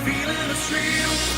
feeling is real.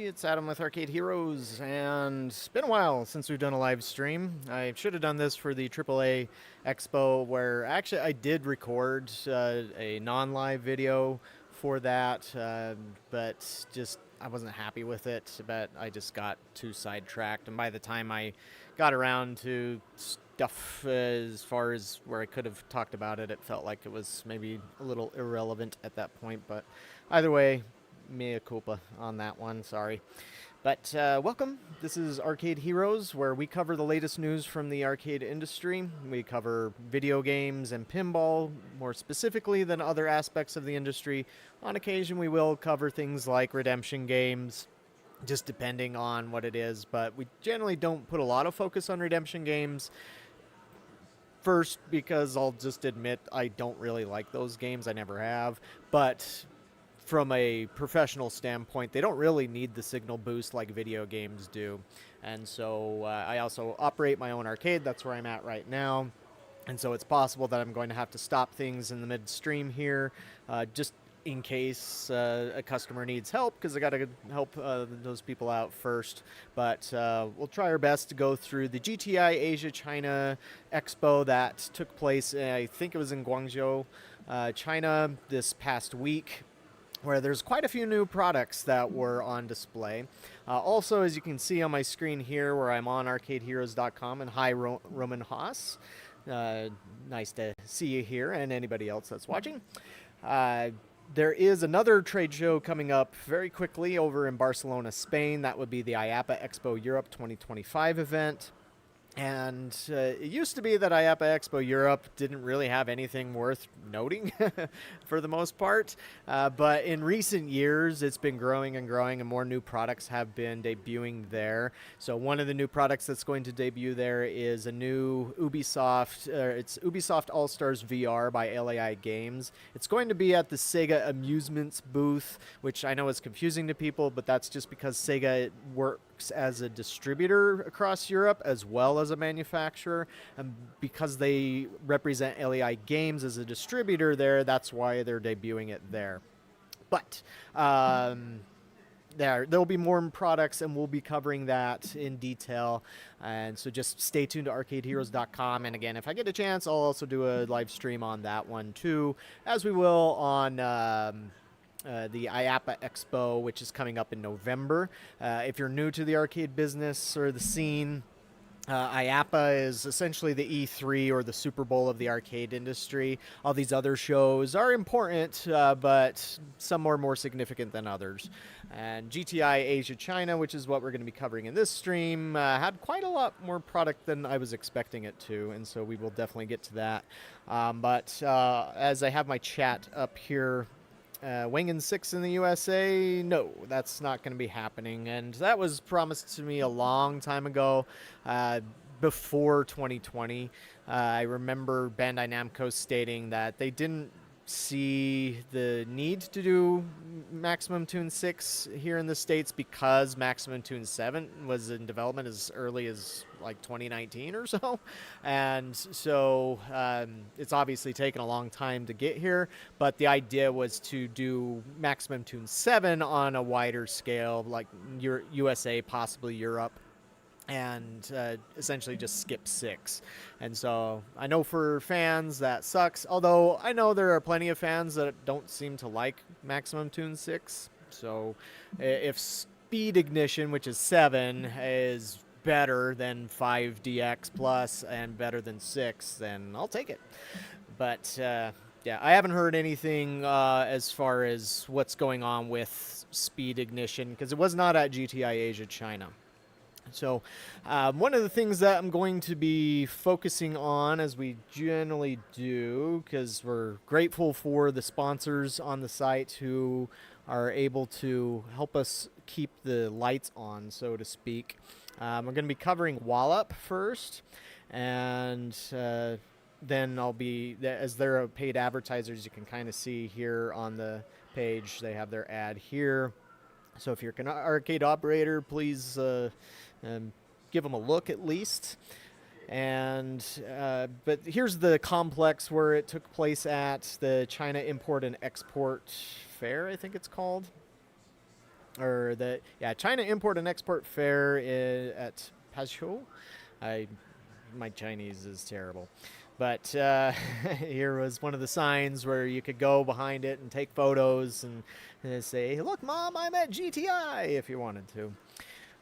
It's Adam with Arcade Heroes, and it's been a while since we've done a live stream. I should have done this for the AAA Expo, where actually I did record a non-live video for that, but just I wasn't happy with it, but I just got too sidetracked, and by the time I got around to stuff as far as where I could have talked about it, it felt like it was maybe a little irrelevant at that point, but either way, mea culpa on that one, sorry. But welcome. This is Arcade Heroes, where we cover the latest news from the arcade industry. We cover video games and pinball more specifically than other aspects of the industry. On occasion, we will cover things like redemption games, just depending on what it is, but we generally don't put a lot of focus on redemption games. First, because I'll just admit I don't really like those games. I never have. But from a professional standpoint, they don't really need the signal boost like video games do. And so I also operate my own arcade. That's where I'm at right now. And so it's possible that I'm going to have to stop things in the midstream here, just in case a customer needs help, because I got to help those people out first. But we'll try our best to go through the GTI Asia China Expo that took place, I think it was in Guangzhou, China, this past week, where there's quite a few new products that were on display. Also, as you can see on my screen here, where I'm on arcadeheroes.com, and hi, Roman Haas. Nice to see you here, and anybody else that's watching. There is another trade show coming up very quickly over in Barcelona, Spain. That would be the IAPA Expo Europe 2025 event. And it used to be that IAPA Expo Europe didn't really have anything worth noting for the most part. But in recent years, it's been growing and growing, and more new products have been debuting there. So one of the new products that's going to debut there is a new Ubisoft. It's Ubisoft All Stars VR by LAI Games. It's going to be at the Sega Amusements booth, which I know is confusing to people, but that's just because Sega works as a distributor across Europe as well as a manufacturer, and because they represent LAI Games as a distributor there, that's why they're debuting it there. But there'll be more products, and we'll be covering that in detail. And so just stay tuned to arcadeheroes.com. And again, if I get a chance, I'll also do a live stream on that one too, as we will on the IAPA Expo, which is coming up in November. If you're new to the arcade business or the scene, IAPA is essentially the E3 or the Super Bowl of the arcade industry. All these other shows are important, but some are more significant than others. And GTI Asia China, which is what we're going to be covering in this stream, had quite a lot more product than I was expecting it to, and so we will definitely get to that. But as I have my chat up here, Wengen 6 in the USA, no, that's not going to be happening. And that was promised to me a long time ago, before 2020. I remember Bandai Namco stating that they didn't see the need to do Maximum Tune 6 here in the States because Maximum Tune 7 was in development as early as like 2019 or so. And so it's obviously taken a long time to get here, but the idea was to do Maximum Tune 7 on a wider scale, like USA, possibly Europe, and essentially just skip 6. And so I know for fans that sucks, although I know there are plenty of fans that don't seem to like Maximum Tune 6. So if Speed Ignition, which is 7, is better than 5DX Plus and better than 6, then I'll take it. But yeah, I haven't heard anything as far as what's going on with Speed Ignition, because it was not at GTI Asia China. So one of the things that I'm going to be focusing on, as we generally do, because we're grateful for the sponsors on the site who are able to help us keep the lights on, so to speak. We're going to be covering Wahlap first, and then I'll be, as they're paid advertisers, you can kind of see here on the page, they have their ad here. So if you're an arcade operator, please give them a look at least. And but here's the complex where it took place at, the China Import and Export Fair, I think it's called. Or the China Import and Export Fair at Pazhou. My Chinese is terrible. But here was one of the signs where you could go behind it and take photos and say, "Look, Mom, I'm at GTI," if you wanted to,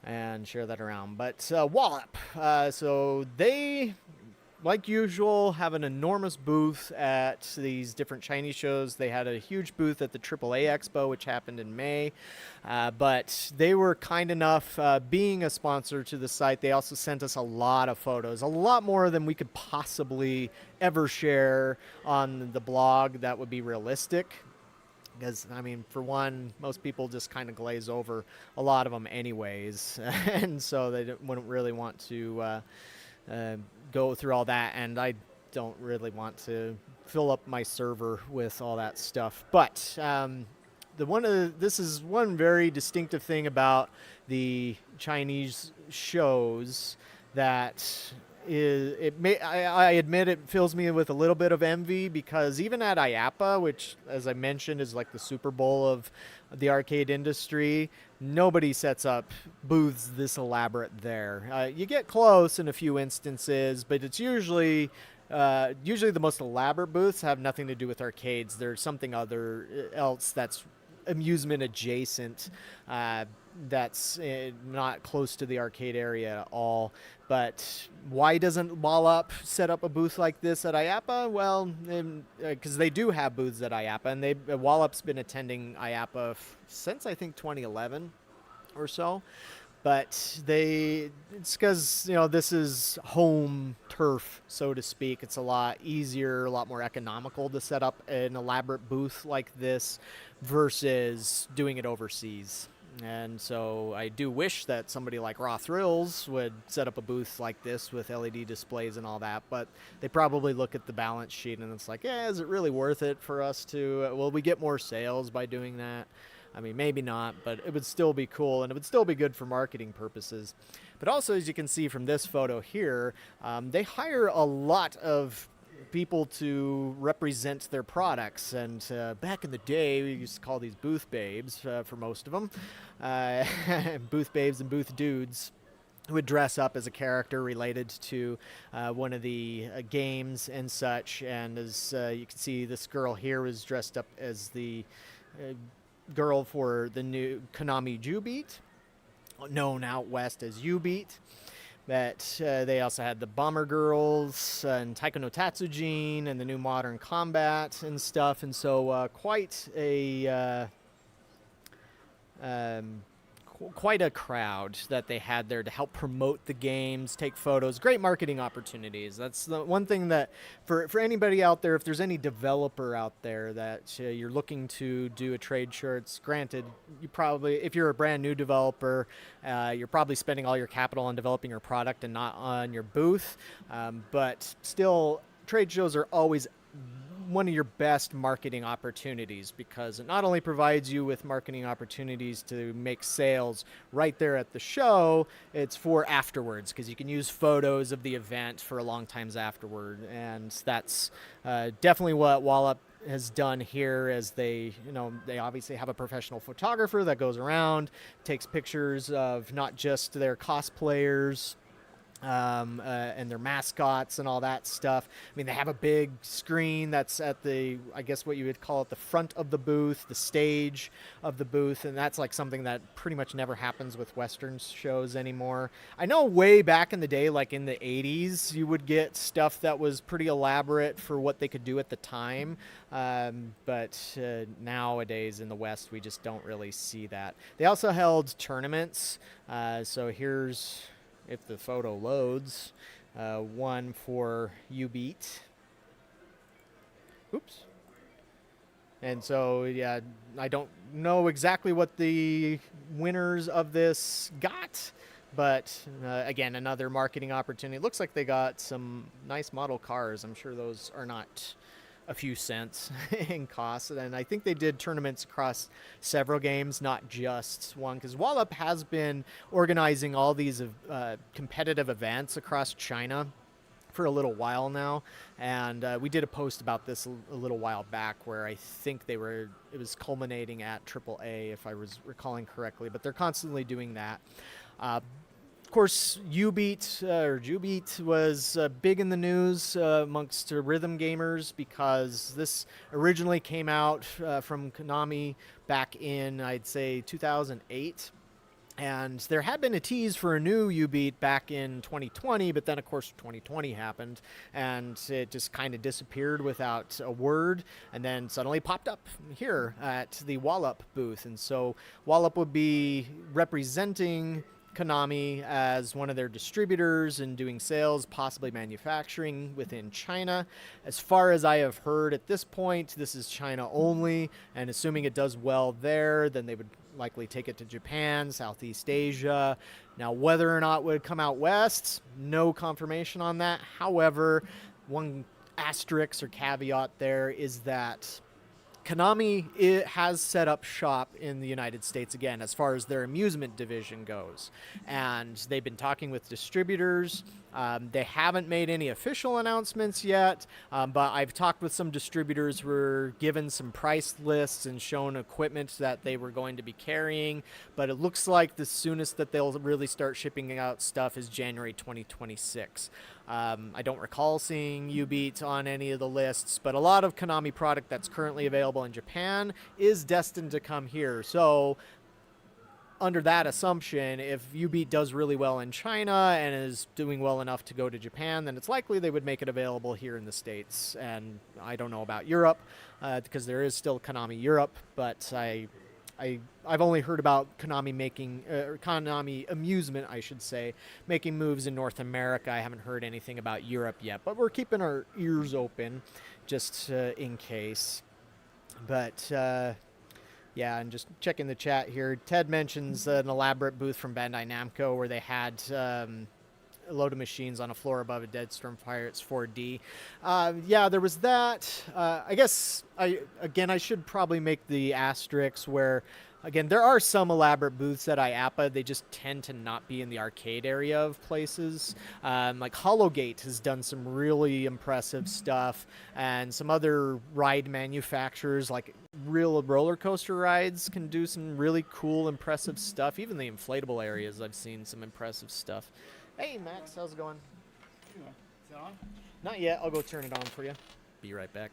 and share that around. But Wahlap, so they, like usual, have an enormous booth at these different Chinese shows. They had a huge booth at the AAA Expo, which happened in May. But they were kind enough, being a sponsor to the site, they also sent us a lot of photos, a lot more than we could possibly ever share on the blog that would be realistic. Because, I mean, for one, most people just kind of glaze over a lot of them anyways. And so they wouldn't really want to go through all that, and I don't really want to fill up my server with all that stuff. But this is one very distinctive thing about the Chinese shows that I admit it fills me with a little bit of envy, because even at IAPA, which, as I mentioned, is like the Super Bowl of the arcade industry, nobody sets up booths this elaborate there. You get close in a few instances, but it's usually the most elaborate booths have nothing to do with arcades. There's something else that's amusement adjacent, that's not close to the arcade area at all. But why doesn't Wahlap set up a booth like this at IAPA? Well, because they do have booths at IAPA, and Wahlap's been attending IAPA since, I think, 2011 or so. But it's because, this is home turf, so to speak. It's a lot easier, a lot more economical to set up an elaborate booth like this versus doing it overseas. And so I do wish that somebody like Raw Thrills would set up a booth like this with LED displays and all that, but they probably look at the balance sheet and it's like, is it really worth it for us to, will we get more sales by doing that? I mean, maybe not, but it would still be cool and it would still be good for marketing purposes. But also, as you can see from this photo here, they hire a lot of people to represent their products. And back in the day, we used to call these booth babes for most of them. Booth babes and booth dudes who would dress up as a character related to one of the games and such. And as you can see, this girl here was dressed up as the girl for the new Konami Ju-Beat, known out west as U-Beat. But they also had the Bomber Girls and Taiko no Tatsujin and the new Modern Combat and stuff. And so quite a crowd that they had there to help promote the games, take photos, great marketing opportunities. That's the one thing that for anybody out there, if there's any developer out there that you're looking to do a trade show, it's granted, you probably, if you're a brand new developer, you're probably spending all your capital on developing your product and not on your booth. But still, trade shows are always one of your best marketing opportunities because it not only provides you with marketing opportunities to make sales right there at the show, it's for afterwards because you can use photos of the event for a long times afterward. And that's definitely what Wahlap has done here, as they obviously have a professional photographer that goes around, takes pictures of not just their cosplayers, and their mascots and all that stuff. I mean, they have a big screen that's at the, I guess what you would call it, the front of the booth, the stage of the booth, and that's like something that pretty much never happens with Western shows anymore. I know way back in the day, like in the 80s, you would get stuff that was pretty elaborate for what they could do at the time, but nowadays in the West, we just don't really see that. They also held tournaments, so here's, if the photo loads, one for U-Beat. Oops. And so, yeah, I don't know exactly what the winners of this got, but again, another marketing opportunity. It looks like they got some nice model cars. I'm sure those are not a few cents in cost. And I think they did tournaments across several games, not just one, because Wahlap has been organizing all these competitive events across China for a little while now. And we did a post about this a little while back where I think it was culminating at AAA, if I was recalling correctly, but they're constantly doing that. Of course, U-Beat or Ju-Beat was big in the news amongst rhythm gamers because this originally came out from Konami back in, I'd say, 2008. And there had been a tease for a new U-Beat back in 2020, but then, of course, 2020 happened, and it just kind of disappeared without a word, and then suddenly popped up here at the Wahlap booth. And so Wahlap would be representing Konami as one of their distributors and doing sales, possibly manufacturing within China. As far as I have heard at this point, this is China only, and assuming it does well there, then they would likely take it to Japan, Southeast Asia. Now, whether or not it would come out west, no confirmation on that. However, one asterisk or caveat there is that Konami has set up shop in the United States again as far as their amusement division goes, and they've been talking with distributors. They haven't made any official announcements yet, but I've talked with some distributors who were given some price lists and shown equipment that they were going to be carrying, but it looks like the soonest that they'll really start shipping out stuff is January 2026. I don't recall seeing U-Beat on any of the lists, but a lot of Konami product that's currently available in Japan is destined to come here. So under that assumption, if U-Beat does really well in China and is doing well enough to go to Japan, then it's likely they would make it available here in the States. And I don't know about Europe, because there is still Konami Europe, but I I've only heard about Konami making, or Konami Amusement, I should say, making moves in North America. I haven't heard anything about Europe yet, but we're keeping our ears open just in case. But yeah, and just checking the chat here. Ted mentions an elaborate booth from Bandai Namco where they had a load of machines on a floor above a Deadstorm Pirates 4D. Yeah, there was that. I guess I should probably make the asterisks where, again, there are some elaborate booths at IAPA. They just tend to not be in the arcade area of places. Like Hollowgate has done some really impressive stuff, and some other ride manufacturers, like real roller coaster rides, can do some really cool, impressive stuff. Even the inflatable areas, I've seen some impressive stuff. Hey, Max, how's it going? Is it on? Not yet. I'll go turn it on for you. Be right back.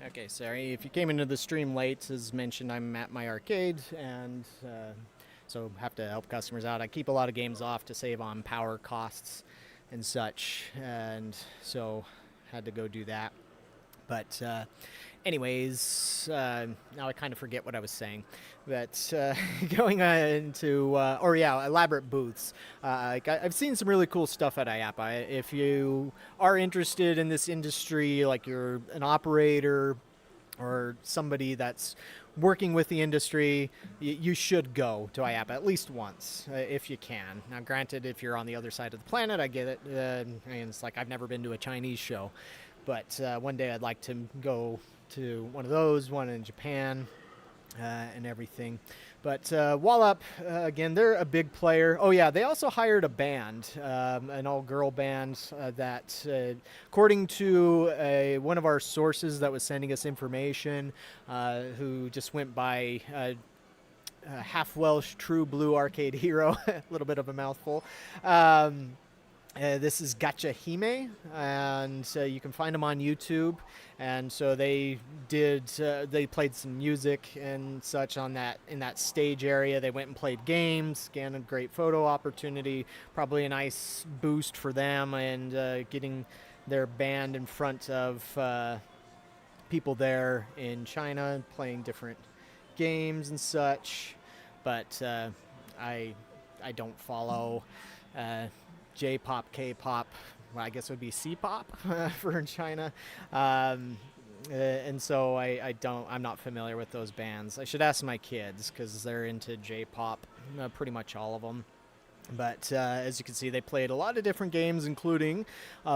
Okay, sorry. If you came into the stream late, as mentioned, I'm at my arcade, and so have to help customers out. I keep a lot of games off to save on power costs and such, and so had to go do that. But anyways, now I kind of forget what I was saying. But going into, elaborate booths. I've seen some really cool stuff at IAPA. If you are interested in this industry, like you're an operator or somebody that's working with the industry, you should go to IAPA at least once if you can. Now, granted, if you're on the other side of the planet, I get it. And it's like I've never been to a Chinese show. But one day I'd like to go to one of those, one in Japan, and everything. But Wahlap, again, they're a big player. Oh yeah, they also hired a band, an all-girl band that, according to one of our sources that was sending us information, who just went by half Welsh, true blue arcade hero, a little bit of a mouthful. This is Gacha Hime, and you can find them on YouTube. And so they played some music and such in that stage area. They went and played games, again, a great photo opportunity, probably a nice boost for them, and getting their band in front of people there in China, playing different games and such. But I don't follow J-pop, K-pop. Well, I guess it would be C-pop for in China, and so I'm not familiar with those bands. I should ask my kids because they're into J-pop, pretty much all of them. But as you can see, they played a lot of different games, including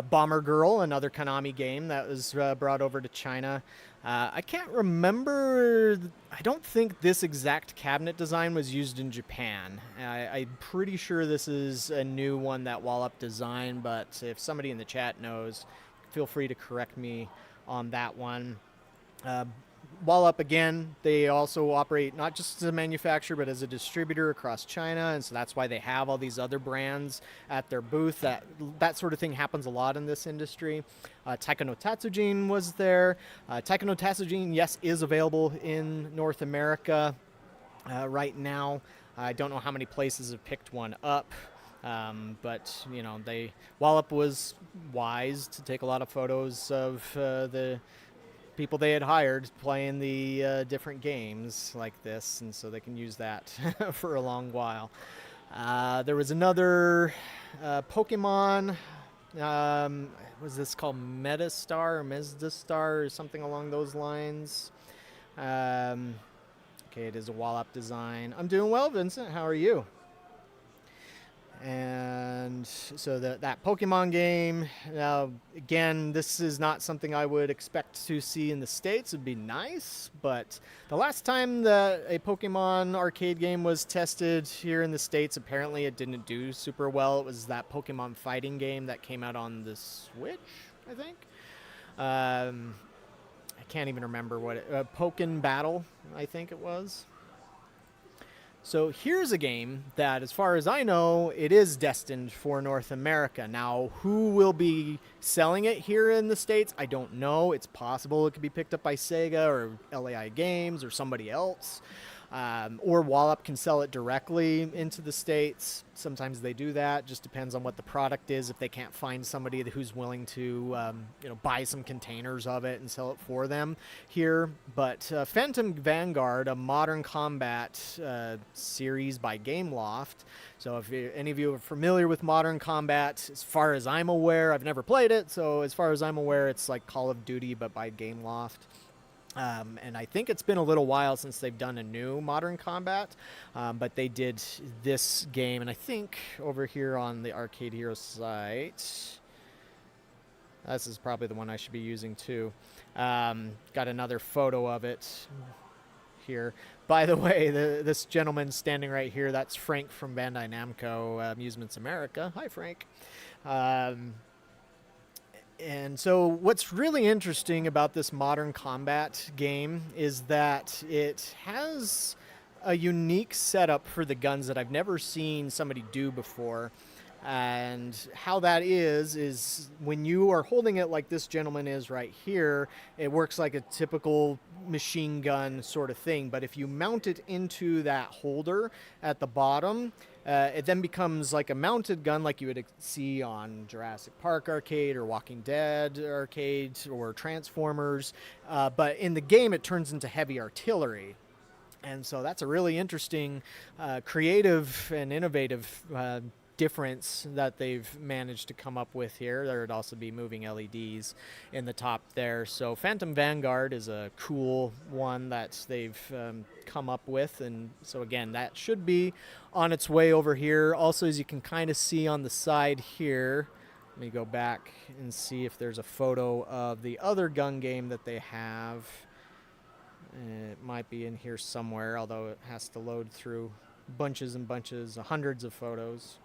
Bomber Girl, another Konami game that was brought over to China. I can't remember. I don't think this exact cabinet design was used in Japan. I'm pretty sure this is a new one that Wahlap designed, but if somebody in the chat knows, feel free to correct me on that one. Wahlap, again, they also operate not just as a manufacturer, but as a distributor across China, and so that's why they have all these other brands at their booth. That sort of thing happens a lot in this industry. Taika no Tatsujin was there. Taika no Tatsujin, yes, is available in North America right now. I don't know how many places have picked one up. But Wahlap was wise to take a lot of photos of the people they had hired playing the different games like this, and so they can use that for a long while. There was another Pokemon. Was this called Metastar or Mezdastar or something along those lines? Okay, it is a Wahlap design. I'm doing well, Vincent. How are you? And so that Pokemon game, now again, this is not something I would expect to see in the States. It'd be nice, but the last time that a Pokemon arcade game was tested here in the States, apparently it didn't do super well. It was that Pokemon fighting game that came out on the Switch, I think. I can't even remember what it, Pokken Battle, I think it was. So here's a game that, as far as I know, it is destined for North America. Now, who will be selling it here in the States? I don't know. It's possible it could be picked up by Sega or LAI Games or somebody else. Or Wahlap can sell it directly into the States. Sometimes they do that. Just depends on what the product is. If they can't find somebody who's willing to, buy some containers of it and sell it for them here. But Phantom Vanguard, a modern combat series by Gameloft. So if any of you are familiar with modern combat, as far as I'm aware, I've never played it. So as far as I'm aware, it's like Call of Duty, but by Gameloft. And I think it's been a little while since they've done a new Modern Combat, but they did this game, and I think over here on the Arcade Hero site, this is probably the one I should be using too. Got another photo of it here. By the way, this gentleman standing right here, that's Frank from Bandai Namco Amusements America. Hi, Frank. And so what's really interesting about this Modern Combat game is that it has a unique setup for the guns that I've never seen somebody do before. And how that is when you are holding it like this gentleman is right here, it works like a typical machine gun sort of thing. But if you mount it into that holder at the bottom, it then becomes like a mounted gun like you would see on Jurassic Park arcade or Walking Dead arcade or Transformers. But in the game, it turns into heavy artillery. And so that's a really interesting, creative and innovative difference that they've managed to come up with here. There would also be moving LEDs in the top there. So Phantom Vanguard is a cool one that they've come up with. And so again, that should be on its way over here. Also, as you can kind of see on the side here, let me go back and see if there's a photo of the other gun game that they have. It might be in here somewhere, although it has to load through bunches and bunches, hundreds of photos.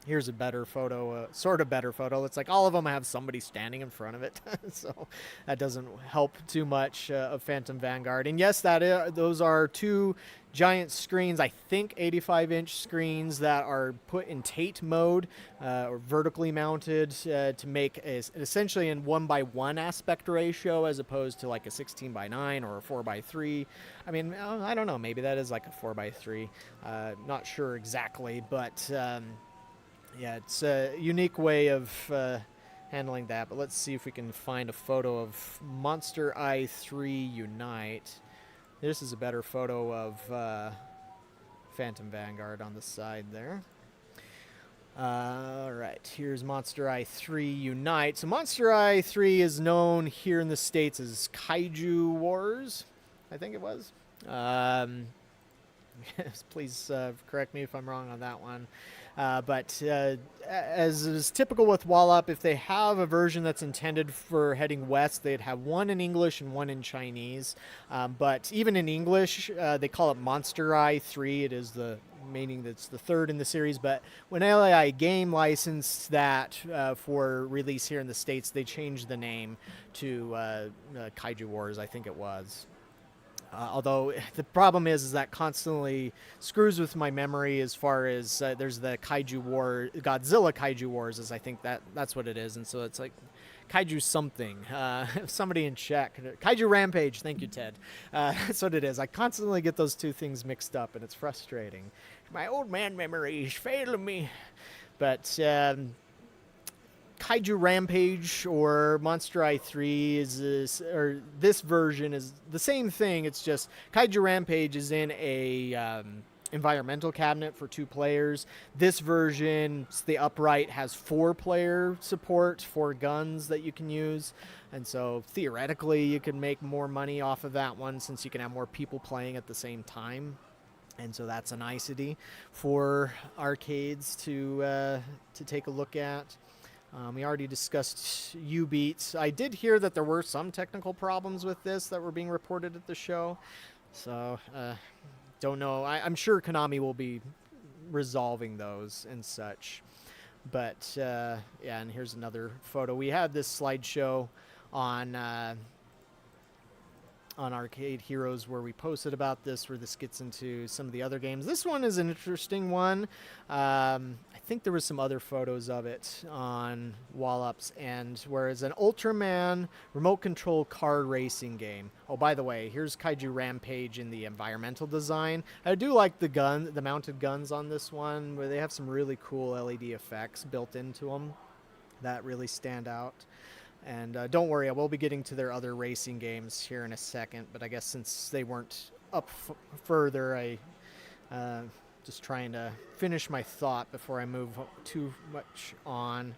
Here's a better photo, sort of better photo. It's like all of them have somebody standing in front of it. So that doesn't help too much of Phantom Vanguard. And yes, those are two giant screens, I think 85-inch screens that are put in Tate mode or vertically mounted to make essentially in 1:1 aspect ratio as opposed to like a 16:9 or a 4:3. I mean, I don't know. Maybe that is like a 4:3. Not sure exactly, but... yeah, it's a unique way of handling that, but let's see if we can find a photo of Monster Eye 3 Unite. This is a better photo of Phantom Vanguard on the side there. All right, here's Monster Eye 3 Unite. So Monster Eye 3 is known here in the States as Kaiju Wars, I think it was. Please correct me if I'm wrong on that one. But as is typical with Wahlap, if they have a version that's intended for heading west, they'd have one in English and one in Chinese. But even in English, they call it Monster Eye 3. It is meaning that's the third in the series. But when LAI Game licensed that for release here in the States, they changed the name to Kaiju Wars, I think it was. Although the problem is that constantly screws with my memory as far as there's the Godzilla Kaiju Wars, as I think that's what it is. And so it's like Kaiju something. Somebody in chat. Kaiju Rampage. Thank you, Ted. That's what it is. I constantly get those two things mixed up, and it's frustrating. My old man memory is failing me. But... Kaiju Rampage or Monster Eye 3 or this version is the same thing. It's just Kaiju Rampage is in a environmental cabinet for 2 players. This version, the upright, has 4-player support, 4 guns that you can use. And so theoretically, you can make more money off of that one since you can have more people playing at the same time. And so that's a nicety for arcades to take a look at. We already discussed U-Beats. I did hear that there were some technical problems with this that were being reported at the show. So, don't know. I'm sure Konami will be resolving those and such. But, yeah, and here's another photo. We had this slideshow on Arcade Heroes where we posted about this, where this gets into some of the other games. This one is an interesting one. I think there was some other photos of it on Wallap's end, where it's an Ultraman remote control car racing game. Oh, by the way, here's Kaiju Rampage in the environmental design. I do like the mounted guns on this one, where they have some really cool LED effects built into them that really stand out. And don't worry, I will be getting to their other racing games here in a second, but I guess since they weren't up further, I just trying to finish my thought before I move too much on.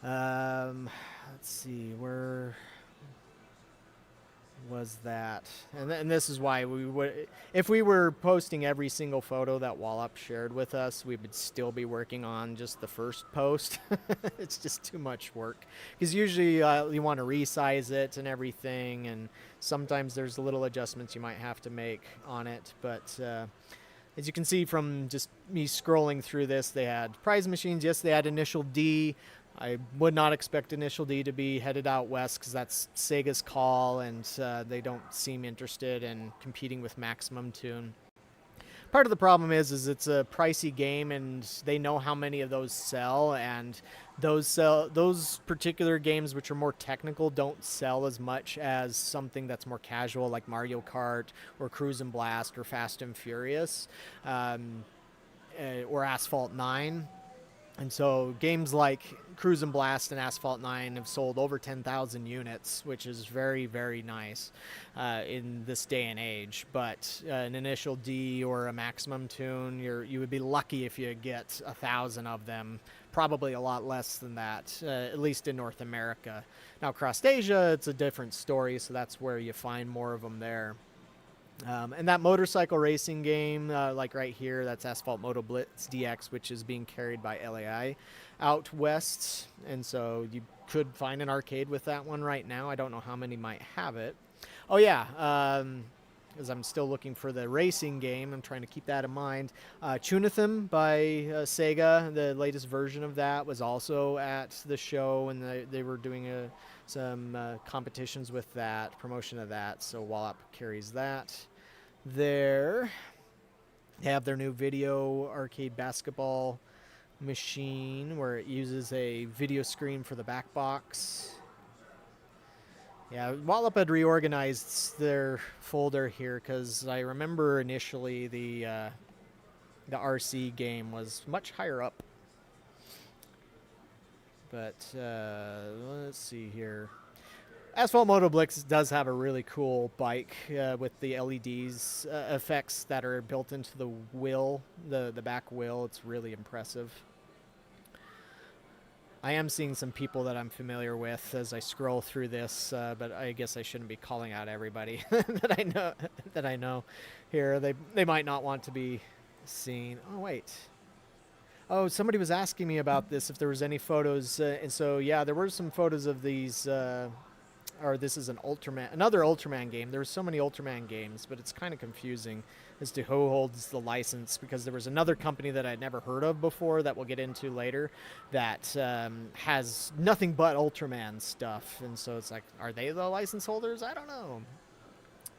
Let's see, where was that? And this is why we would, if we were posting every single photo that Wahlap shared with us, we would still be working on just the first post. It's just too much work, because usually you want to resize it and everything, and sometimes there's little adjustments you might have to make on it. But as you can see from just me scrolling through this, they had prize machines. Yes, they had Initial D. I would not expect Initial D to be headed out west, because that's Sega's call, and they don't seem interested in competing with Maximum Tune. Part of the problem is it's a pricey game, and they know how many of those sell, and those particular games which are more technical don't sell as much as something that's more casual, like Mario Kart or Cruise and Blast or Fast and Furious, or Asphalt 9. And so games like Cruise and Blast and Asphalt 9 have sold over 10,000 units, which is very, very nice in this day and age. But an Initial D or a Maximum Tune, you would be lucky if you get 1,000 of them. Probably a lot less than that, at least in North America. Now, across Asia, it's a different story, so that's where you find more of them there. And that motorcycle racing game, like right here, that's Asphalt Moto Blitz DX, which is being carried by LAI out west. And so you could find an arcade with that one right now. I don't know how many might have it. Oh, yeah, as I'm still looking for the racing game, I'm trying to keep that in mind. Chunitham by Sega, the latest version of that, was also at the show, and they were doing some competitions with that, promotion of that, so Wahlap carries that there. They have their new video arcade basketball machine, where it uses a video screen for the back box. Yeah, Wahlap had reorganized their folder here, because I remember initially the RC game was much higher up. But let's see here. Asphalt Moto Blitz does have a really cool bike with the LEDs effects that are built into the wheel, the back wheel. It's really impressive. I am seeing some people that I'm familiar with as I scroll through this, but I guess I shouldn't be calling out everybody that I know here. They might not want to be seen. Oh, wait. Oh, somebody was asking me about this, if there was any photos, and so yeah, there were some photos of these. Or this is another Ultraman game. There were so many Ultraman games, but it's kind of confusing as to who holds the license, because there was another company that I'd never heard of before that we'll get into later that has nothing but Ultraman stuff. And so it's like, are they the license holders? I don't know.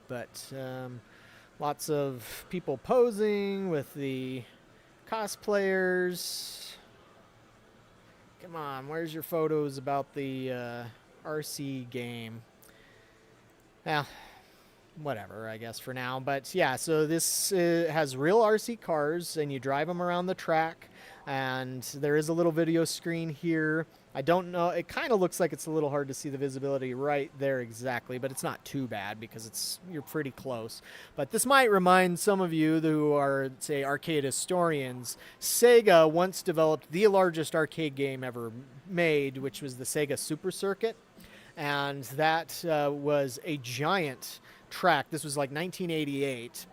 But lots of people posing with the cosplayers. Come on, where's your photos about the RC game? Well, whatever, I guess, for now. But yeah, so this has real RC cars, and you drive them around the track, and there is a little video screen here. I don't know, it kind of looks like it's a little hard to see the visibility right there exactly, but it's not too bad because you're pretty close. But this might remind some of you who are, say, arcade historians. Sega once developed the largest arcade game ever made, which was the Sega Super Circuit, and that was a giant track. This was like 1988.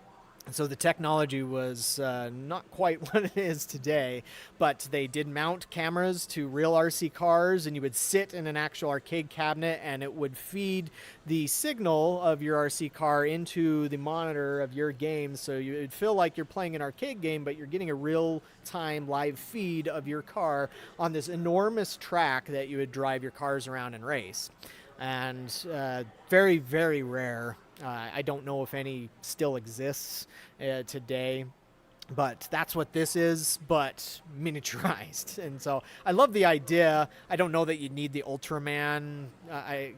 So the technology was not quite what it is today, but they did mount cameras to real RC cars, and you would sit in an actual arcade cabinet, and it would feed the signal of your RC car into the monitor of your game. So you would feel like you're playing an arcade game, but you're getting a real-time live feed of your car on this enormous track that you would drive your cars around and race. And very, very rare. I don't know if any still exists today, but that's what this is, but miniaturized. And so I love the idea. I don't know that you need the Ultraman.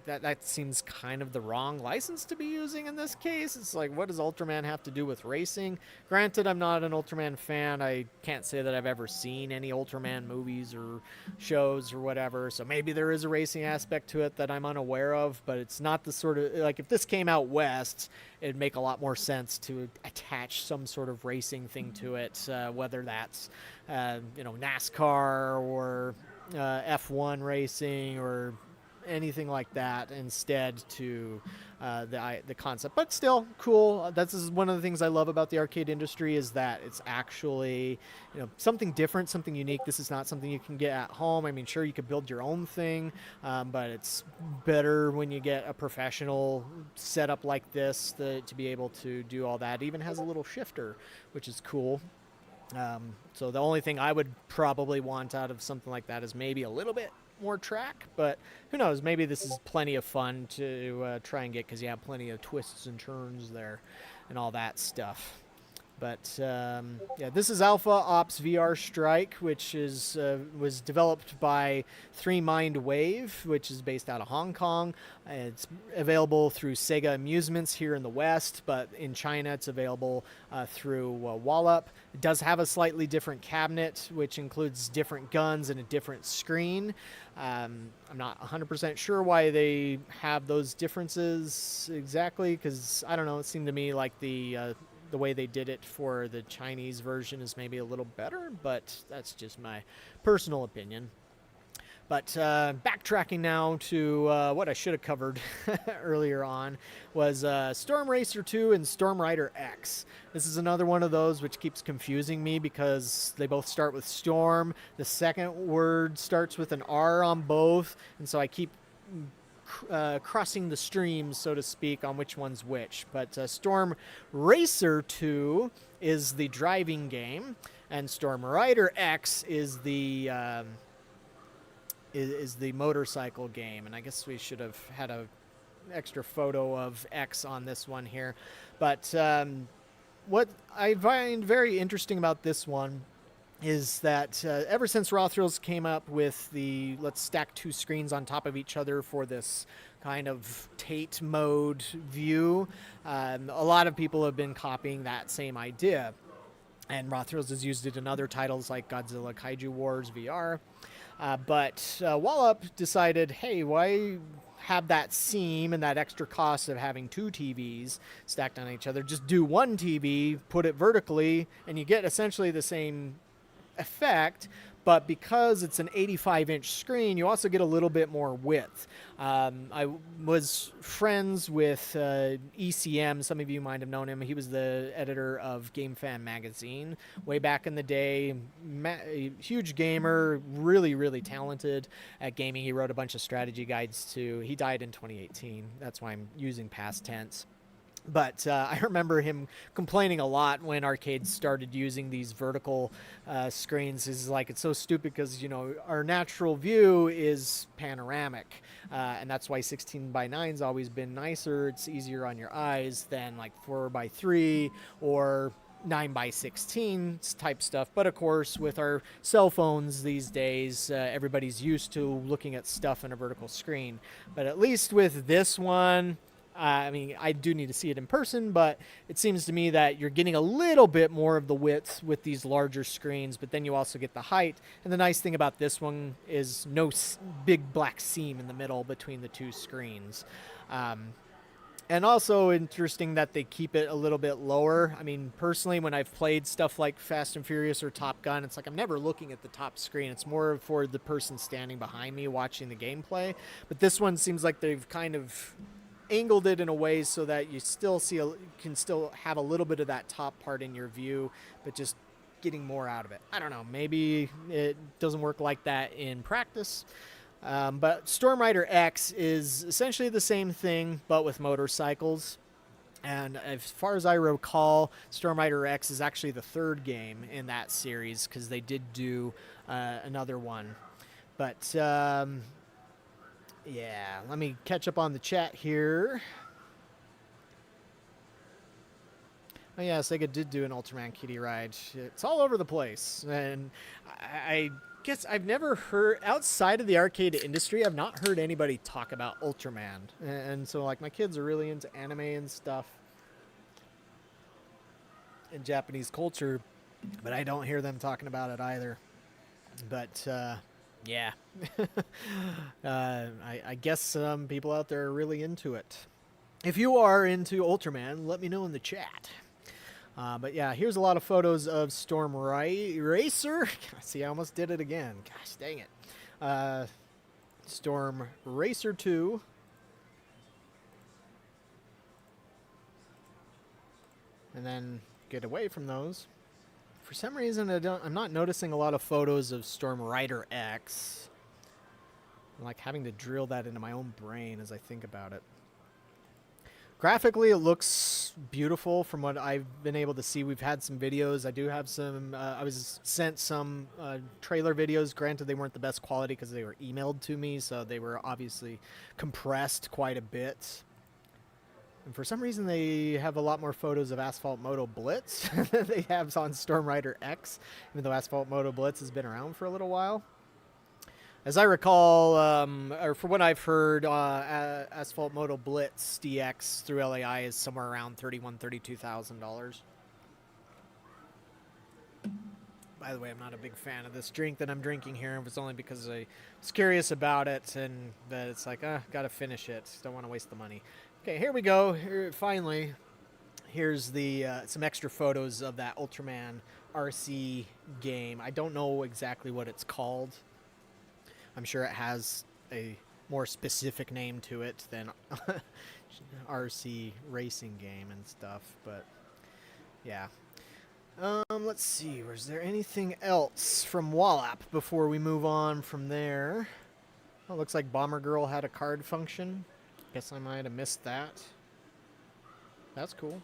That seems kind of the wrong license to be using in this case. It's like, what does Ultraman have to do with racing? Granted, I'm not an Ultraman fan. I can't say that I've ever seen any Ultraman movies or shows or whatever, so maybe there is a racing aspect to it that I'm unaware of, but it's not the sort of, like, if this came out west, it'd make a lot more sense to attach some sort of racing thing to it, whether that's NASCAR or F1 racing or anything like that, instead to the concept. But still cool. That's one of the things I love about the arcade industry, is that it's actually something different, something unique. This is not something you can get at home. I mean, sure, you could build your own thing, but it's better when you get a professional setup like this to be able to do all that. It even has a little shifter, which is cool. So the only thing I would probably want out of something like that is maybe a little bit more track, but who knows, maybe this is plenty of fun to try and get, because you have plenty of twists and turns there and all that stuff. But yeah, this is Alpha Ops VR Strike, which was developed by 3 Mind Wave, which is based out of Hong Kong. It's available through Sega Amusements here in the West, but in China it's available through Wahlap. It does have a slightly different cabinet, which includes different guns and a different screen. I'm not 100% sure why they have those differences exactly, because I don't know, it seemed to me like the way they did it for the Chinese version is maybe a little better, but that's just my personal opinion. But backtracking now to what I should have covered earlier on was Storm Racer 2 and Storm Rider X. This is another one of those which keeps confusing me, because they both start with Storm. The second word starts with an R on both, and so I keep crossing the streams, so to speak, on which one's which. But Storm Racer 2 is the driving game, and Storm Rider X is the motorcycle game. And I guess we should have had a extra photo of X on this one here. But what I find very interesting about this one is that ever since Raw Thrills came up with the let's stack 2 screens on top of each other for this kind of Tate mode view, a lot of people have been copying that same idea. And Raw Thrills has used it in other titles like Godzilla Kaiju Wars VR. But Wahlap decided, hey, why have that seam and that extra cost of having 2 TVs stacked on each other? Just do 1 TV, put it vertically, and you get essentially the same effect, but because it's an 85-inch screen, you also get a little bit more width. I was friends with ECM. Some of you might have known him. He was the editor of Game Fan magazine way back in the day. Huge gamer, really, really talented at gaming. He wrote a bunch of strategy guides too. He died in 2018. That's why I'm using past tense. But I remember him complaining a lot when arcades started using these vertical screens. He's like, it's so stupid because, our natural view is panoramic. And that's why 16:9's always been nicer. It's easier on your eyes than like 4:3 or 9:16 type stuff. But of course, with our cell phones these days, everybody's used to looking at stuff in a vertical screen. But at least with this one, I mean, I do need to see it in person, but it seems to me that you're getting a little bit more of the width with these larger screens, but then you also get the height. And the nice thing about this one is no big black seam in the middle between the 2 screens. And also interesting that they keep it a little bit lower. I mean, personally, when I've played stuff like Fast and Furious or Top Gun, it's like I'm never looking at the top screen. It's more for the person standing behind me watching the gameplay. But this one seems like they've kind of angled it in a way so that you still see can still have a little bit of that top part in your view, but just getting more out of it. I don't know. Maybe it doesn't work like that in practice. But Storm Rider X is essentially the same thing, but with motorcycles. And as far as I recall, Storm Rider X is actually the third game in that series because they did do another one. But yeah, let me catch up on the chat here. Oh yeah, Sega did do an Ultraman Kitty ride. It's all over the place. And I guess I've never heard, outside of the arcade industry, I've not heard anybody talk about Ultraman. And so like my kids are really into anime and stuff and Japanese culture, but I don't hear them talking about it either. But yeah, I guess some people out there are really into it. If you are into Ultraman, let me know in the chat. But yeah, here's a lot of photos of Storm Racer. See, I almost did it again. Gosh, dang it. Storm Racer 2. And then get away from those. For some reason, I'm not noticing a lot of photos of Storm Rider X. I'm like having to drill that into my own brain as I think about it. Graphically, it looks beautiful from what I've been able to see. We've had some videos. I do have some, I was sent some trailer videos. Granted, they weren't the best quality because they were emailed to me, so they were obviously compressed quite a bit. And for some reason, they have a lot more photos of Asphalt Moto Blitz than they have on Storm Rider X, even though Asphalt Moto Blitz has been around for a little while. As I recall, or from what I've heard, Asphalt Moto Blitz DX through LAI is somewhere around $31,000, $32,000. By the way, I'm not a big fan of this drink that I'm drinking here. It was only because I was curious about it, and that it's like, gotta finish it. Don't want to waste the money. Okay, here we go. Finally, here's the some extra photos of that Ultraman RC game. I don't know exactly what it's called. I'm sure it has a more specific name to it than RC racing game and stuff, but yeah. Let's see, was there anything else from Wahlap before we move on from there? Oh, looks like Bomber Girl had a card function. Guess I might have missed that. That's cool,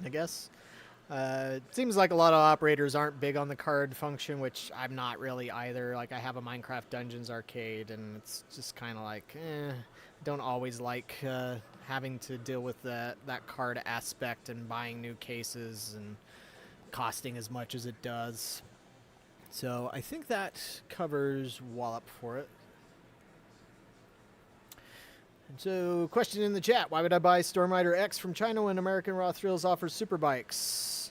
I guess. It seems like a lot of operators aren't big on the card function, which I'm not really either. Like, I have a Minecraft Dungeons arcade, and it's just kind of like, don't always like having to deal with that card aspect and buying new cases and costing as much as it does. So I think that covers Wahlap for it. And so, question in the chat: why would I buy Storm Rider X from China when American Raw Thrills offers superbikes?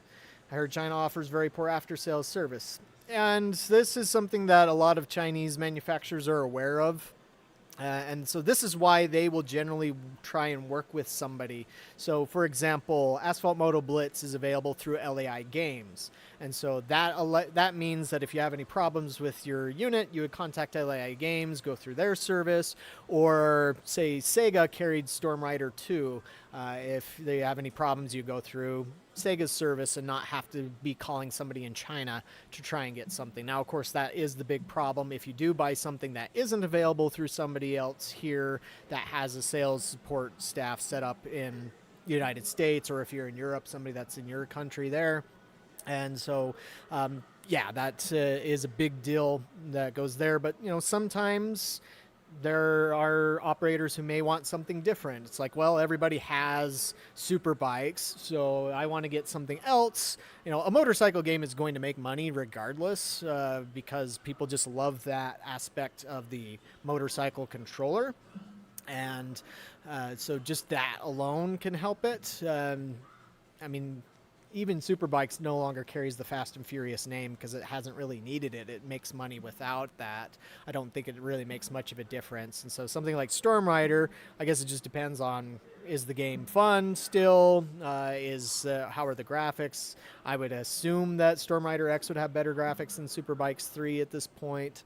I heard China offers very poor after-sales service. And this is something that a lot of Chinese manufacturers are aware of. And so this is why they will generally try and work with somebody. So, for example, Asphalt Moto Blitz is available through LAI Games. And so that means that if you have any problems with your unit, you would contact LAI Games, go through their service, or say Sega carried Storm Rider 2. If they have any problems, you go through Sega's service and not have to be calling somebody in China to try and get something. Now, of course, that is the big problem. If you do buy something that isn't available through somebody else here that has a sales support staff set up in the United States, or if you're in Europe, somebody that's in your country there. And so, yeah, that is a big deal that goes there. But, you know, sometimes there are operators who may want something different. It's like, well, everybody has super bikes, so I want to get something else. You know, a motorcycle game is going to make money regardless, because people just love that aspect of the motorcycle controller. And so just that alone can help it. I mean, even Superbikes no longer carries the Fast and Furious name because it hasn't really needed it. It makes money without that. I don't think it really makes much of a difference. And so something like Storm Rider, I guess it just depends on, is the game fun still? How are the graphics? I would assume that Storm Rider X would have better graphics than Superbikes 3 at this point.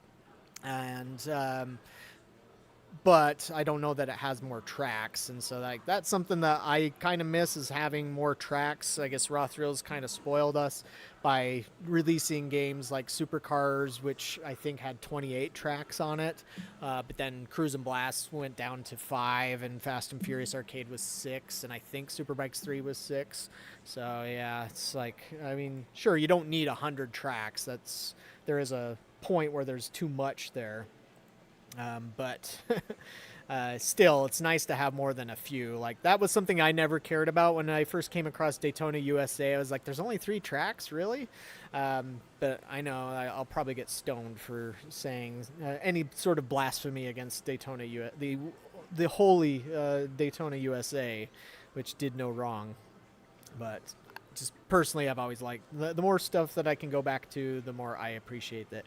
And but I don't know that it has more tracks, and so like that's something that I kind of miss, is having more tracks. I guess Raw Thrills kind of spoiled us by releasing games like Supercars, which I think had 28 tracks on it, but then Cruise and Blast went down to 5, and Fast and Furious Arcade was 6, and I think Superbikes 3 was 6. So yeah, it's like, I mean, sure, you don't need 100 tracks. There is a point where there's too much there. But still, it's nice to have more than a few. Like, that was something I never cared about when I first came across Daytona USA. I was like, there's only 3 tracks, really? But I know I'll probably get stoned for saying any sort of blasphemy against Daytona the holy Daytona USA, which did no wrong. But just personally, I've always liked the more stuff that I can go back to, the more I appreciate that.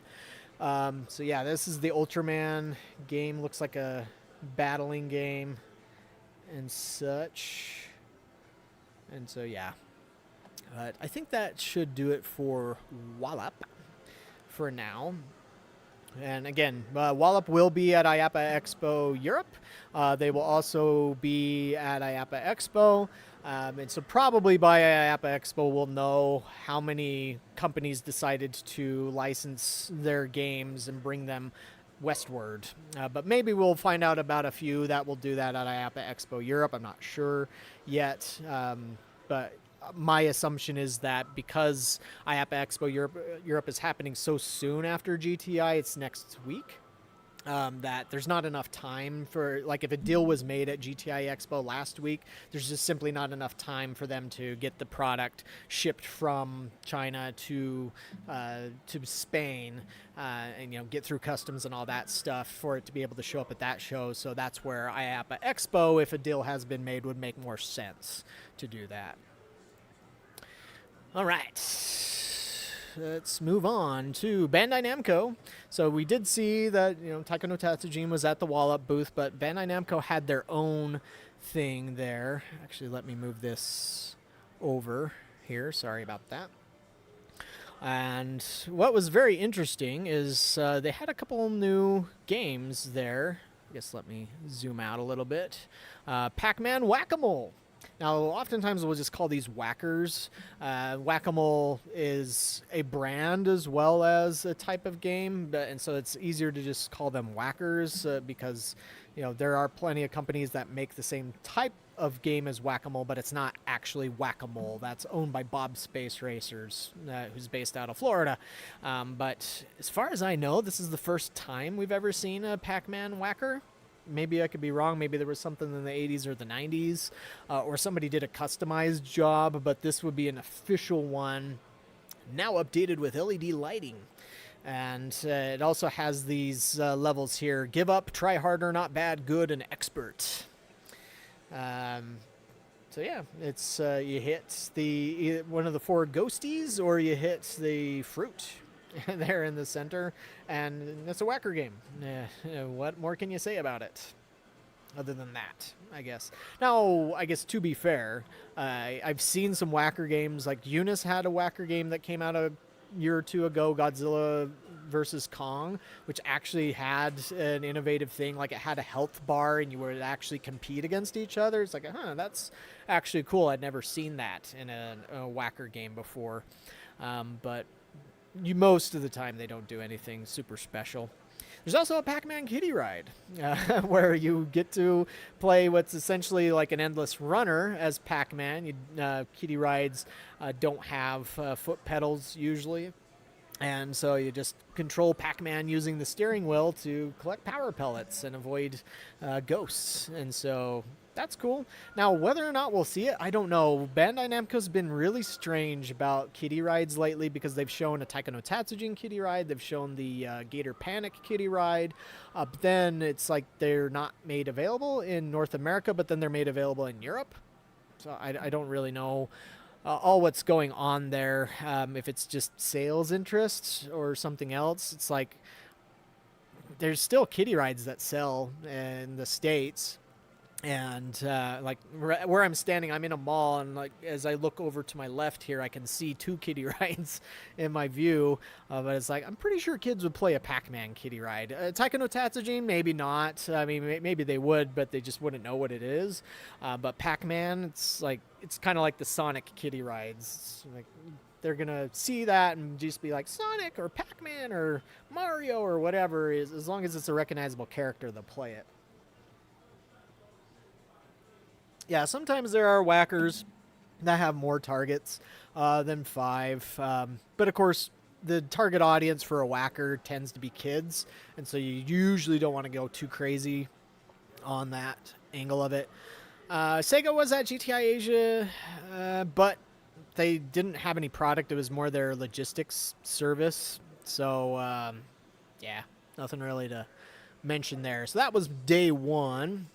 So yeah, this is the Ultraman game. Looks like a battling game and such. And so yeah, but I think that should do it for Wahlap for now. And again, Wahlap will be at IAPA Expo Europe. They will also be at IAPA Expo. And so probably by IAPA Expo, we'll know how many companies decided to license their games and bring them westward. But maybe we'll find out about a few that will do that at IAPA Expo Europe. I'm not sure yet. But my assumption is that because IAPA Expo Europe is happening so soon after GTI, it's next week. That there's not enough time for, like, if a deal was made at GTI Expo last week, there's just simply not enough time for them to get the product shipped from China to Spain, and get through customs and all that stuff for it to be able to show up at that show. So that's where IAPA Expo, if a deal has been made, would make more sense to do that. All right. Let's move on to Bandai Namco. So we did see that, Taika no Tatsujin was at the Wahlap booth, but Bandai Namco had their own thing there. Actually, let me move this over here. Sorry about that. And what was very interesting is they had a couple new games there. I guess let me zoom out a little bit. Pac-Man Whack-A-Mole. Now, oftentimes we'll just call these whackers. Whack-A-Mole is a brand as well as a type of game, and so it's easier to just call them whackers because, there are plenty of companies that make the same type of game as Whack-A-Mole, but it's not actually Whack-A-Mole. That's owned by Bob Space Racers, who's based out of Florida. But as far as I know, this is the first time we've ever seen a Pac-Man whacker. Maybe I could be wrong. Maybe there was something in the 80s or the 90s, or somebody did a customized job, but this would be an official one, now updated with LED lighting. And it also has these levels here: give up, try harder, not bad, good, and expert. So yeah, it's you hit one of the 4 ghosties, or you hit the fruit there in the center, and it's a whacker game. What more can you say about it other than that, I guess? Now, I guess to be fair, I've seen some whacker games. Like UNIS had a whacker game that came out a year or two ago, Godzilla versus Kong, which actually had an innovative thing. Like, it had a health bar and you would actually compete against each other. It's like, that's actually cool. I'd never seen that in a whacker game before. But most of the time they don't do anything super special. There's also a Pac-Man kiddie ride where you get to play what's essentially like an endless runner as Pac-Man. Kiddie rides don't have foot pedals usually, and so you just control Pac-Man using the steering wheel to collect power pellets and avoid ghosts. And so that's cool. Now, whether or not we'll see it, I don't know. Bandai Namco's been really strange about kiddie rides lately, because they've shown a Taika no Tatsujin kiddie ride. They've shown the Gator Panic kiddie ride. But then it's like they're not made available in North America, but then they're made available in Europe. So I don't really know all what's going on there. If it's just sales interest or something else. It's like there's still kiddie rides that sell in the States. And like where I'm standing, I'm in a mall, and like as I look over to my left here, I can see two kiddie rides in my view. But it's like I'm pretty sure kids would play a Pac-Man kiddie ride. Taika no Tatsujin, maybe not. I mean, maybe they would, but they just wouldn't know what it is. But Pac-Man, it's kind of like the Sonic kiddie rides. It's like they're gonna see that and just be like Sonic or Pac-Man or Mario or whatever is, as long as it's a recognizable character, they'll play it. Yeah, sometimes there are whackers that have more targets than 5. But of course, the target audience for a whacker tends to be kids. And so you usually don't want to go too crazy on that angle of it. Sega was at GTI Asia, but they didn't have any product. It was more their logistics service. So, yeah, nothing really to mention there. So that was day 1.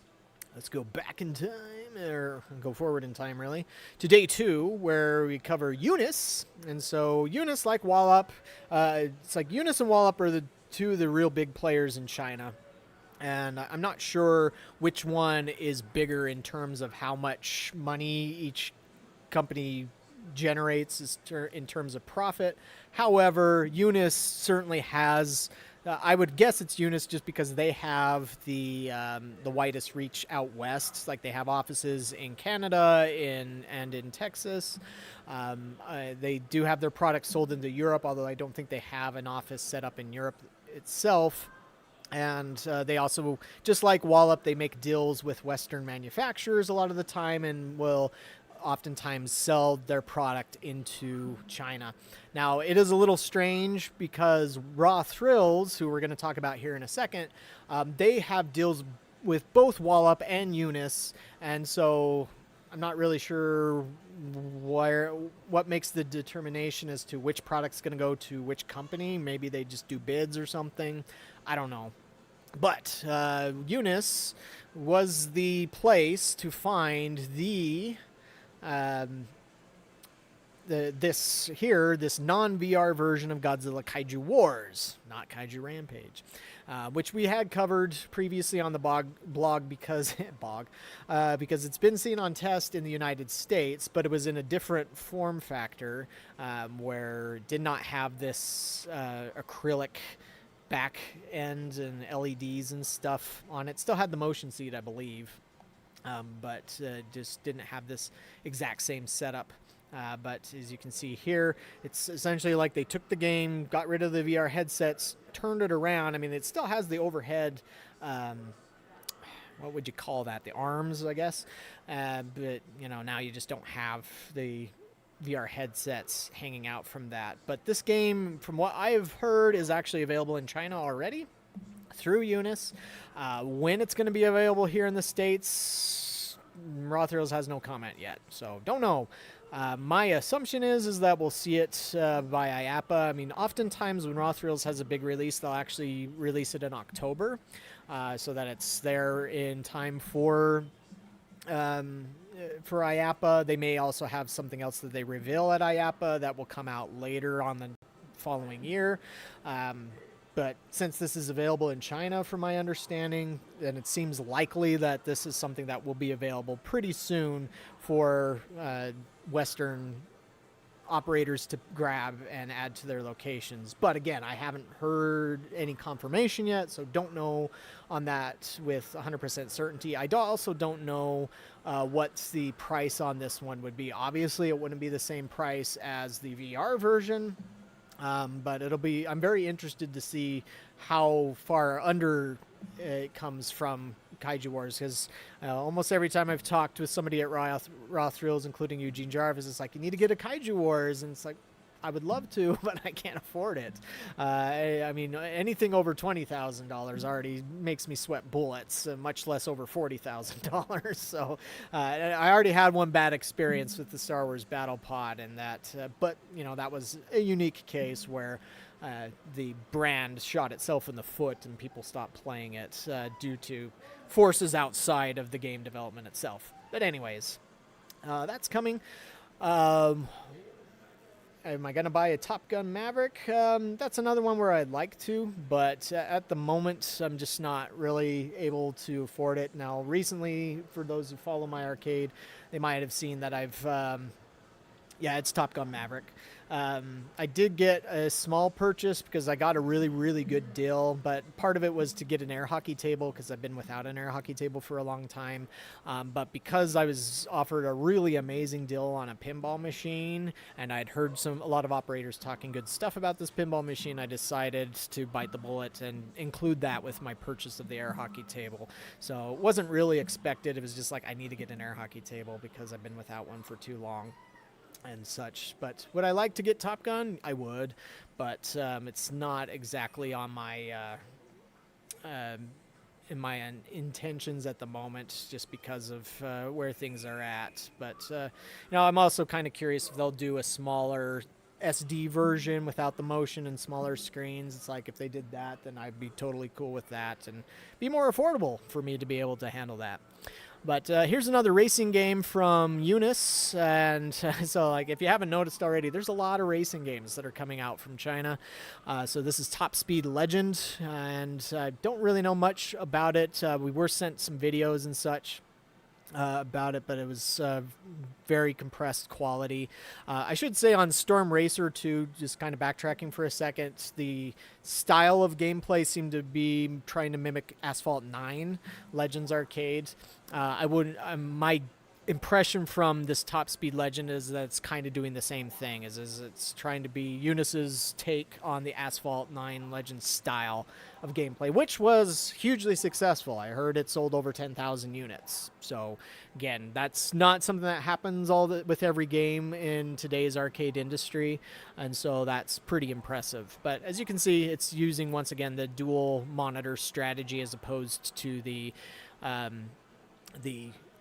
Let's go back in time, or go forward in time, really, to day 2, where we cover UNIS. And so UNIS, like Wahlap, it's like UNIS and Wahlap are the two of the real big players in China. And I'm not sure which one is bigger in terms of how much money each company generates in terms of profit. However, UNIS certainly has... I would guess it's UNIS just because they have the widest reach out west. Like they have offices in Canada and in Texas. They do have their products sold into Europe, although I don't think they have an office set up in Europe itself. And they also, just like Wahlap, they make deals with Western manufacturers a lot of the time and will oftentimes sell their product into China. Now, it is a little strange because Raw Thrills, who we're going to talk about here in a second, they have deals with both Wahlap and UNIS, and so I'm not really sure what makes the determination as to which product's going to go to which company. Maybe they just do bids or something. I don't know. But UNIS was the place to find this non-VR version of Godzilla Kaiju Wars, not Kaiju Rampage, which we had covered previously on the blog because it's been seen on test in the United States, but it was in a different form factor where it did not have this acrylic back end and LEDs and stuff on it. Still had the motion seat, I believe. But just didn't have this exact same setup. But as you can see here, it's essentially like they took the game, got rid of the VR headsets, turned it around. I mean, it still has the overhead, what would you call that? The arms, I guess. But, now you just don't have the VR headsets hanging out from that. But this game, from what I've heard, is actually available in China already through UNIS. When it's going to be available here in the States, Raw Thrills has no comment yet, so don't know. My assumption is that we'll see it by IAPA. I mean, oftentimes when Raw Thrills has a big release, they'll actually release it in October, so that it's there in time for IAPA. They may also have something else that they reveal at IAPA that will come out later on the following year. But since this is available in China, from my understanding, then it seems likely that this is something that will be available pretty soon for Western operators to grab and add to their locations. But again, I haven't heard any confirmation yet, so don't know on that with 100% certainty. I also don't know what the price on this one would be. Obviously, it wouldn't be the same price as the VR version. But I'm very interested to see how far under it comes from Kaiju Wars, because almost every time I've talked with somebody at Raw Thrills, including Eugene Jarvis, it's like, you need to get a Kaiju Wars, and it's like, I would love to, but I can't afford it. I mean, anything over $20,000 already makes me sweat bullets, much less over $40,000. So I already had one bad experience with the Star Wars Battle Pod, and that, but that was a unique case where the brand shot itself in the foot and people stopped playing it due to forces outside of the game development itself. But anyways, that's coming. am I going to buy a Top Gun Maverick? That's another one where I'd like to, but at the moment, I'm just not really able to afford it. Now, recently, for those who follow my arcade, they might have seen that yeah, it's Top Gun Maverick. I did get a small purchase because I got a really, really good deal, but part of it was to get an air hockey table because I've been without an air hockey table for a long time. But because I was offered a really amazing deal on a pinball machine, and I'd heard a lot of operators talking good stuff about this pinball machine, I decided to bite the bullet and include that with my purchase of the air hockey table. So it wasn't really expected. It was just like, I need to get an air hockey table because I've been without one for too long and such. But would I like to get Top Gun? I would, but it's not exactly on my in my intentions at the moment, just because of where things are at. But I'm also kind of curious if they'll do a smaller SD version without the motion and smaller screens. It's like if they did that, then I'd be totally cool with that and be more affordable for me to be able to handle that. But here's another racing game from UNIS, and so like if you haven't noticed already, there's a lot of racing games that are coming out from China. So this is Top Speed Legend, and I don't really know much about it. We were sent some videos and such about it, but it was very compressed quality. I should say on Storm Racer 2, just kind of backtracking for a second, the style of gameplay seemed to be trying to mimic Asphalt 9 Legends Arcade. My impression from this Top Speed Legend is that it's kind of doing the same thing, is it's trying to be Unis's take on the Asphalt 9 Legends style of gameplay, which was hugely successful. I heard it sold over 10,000 units. So again, that's not something that happens with every game in today's arcade industry, and so that's pretty impressive. But as you can see, it's using once again the dual monitor strategy as opposed to the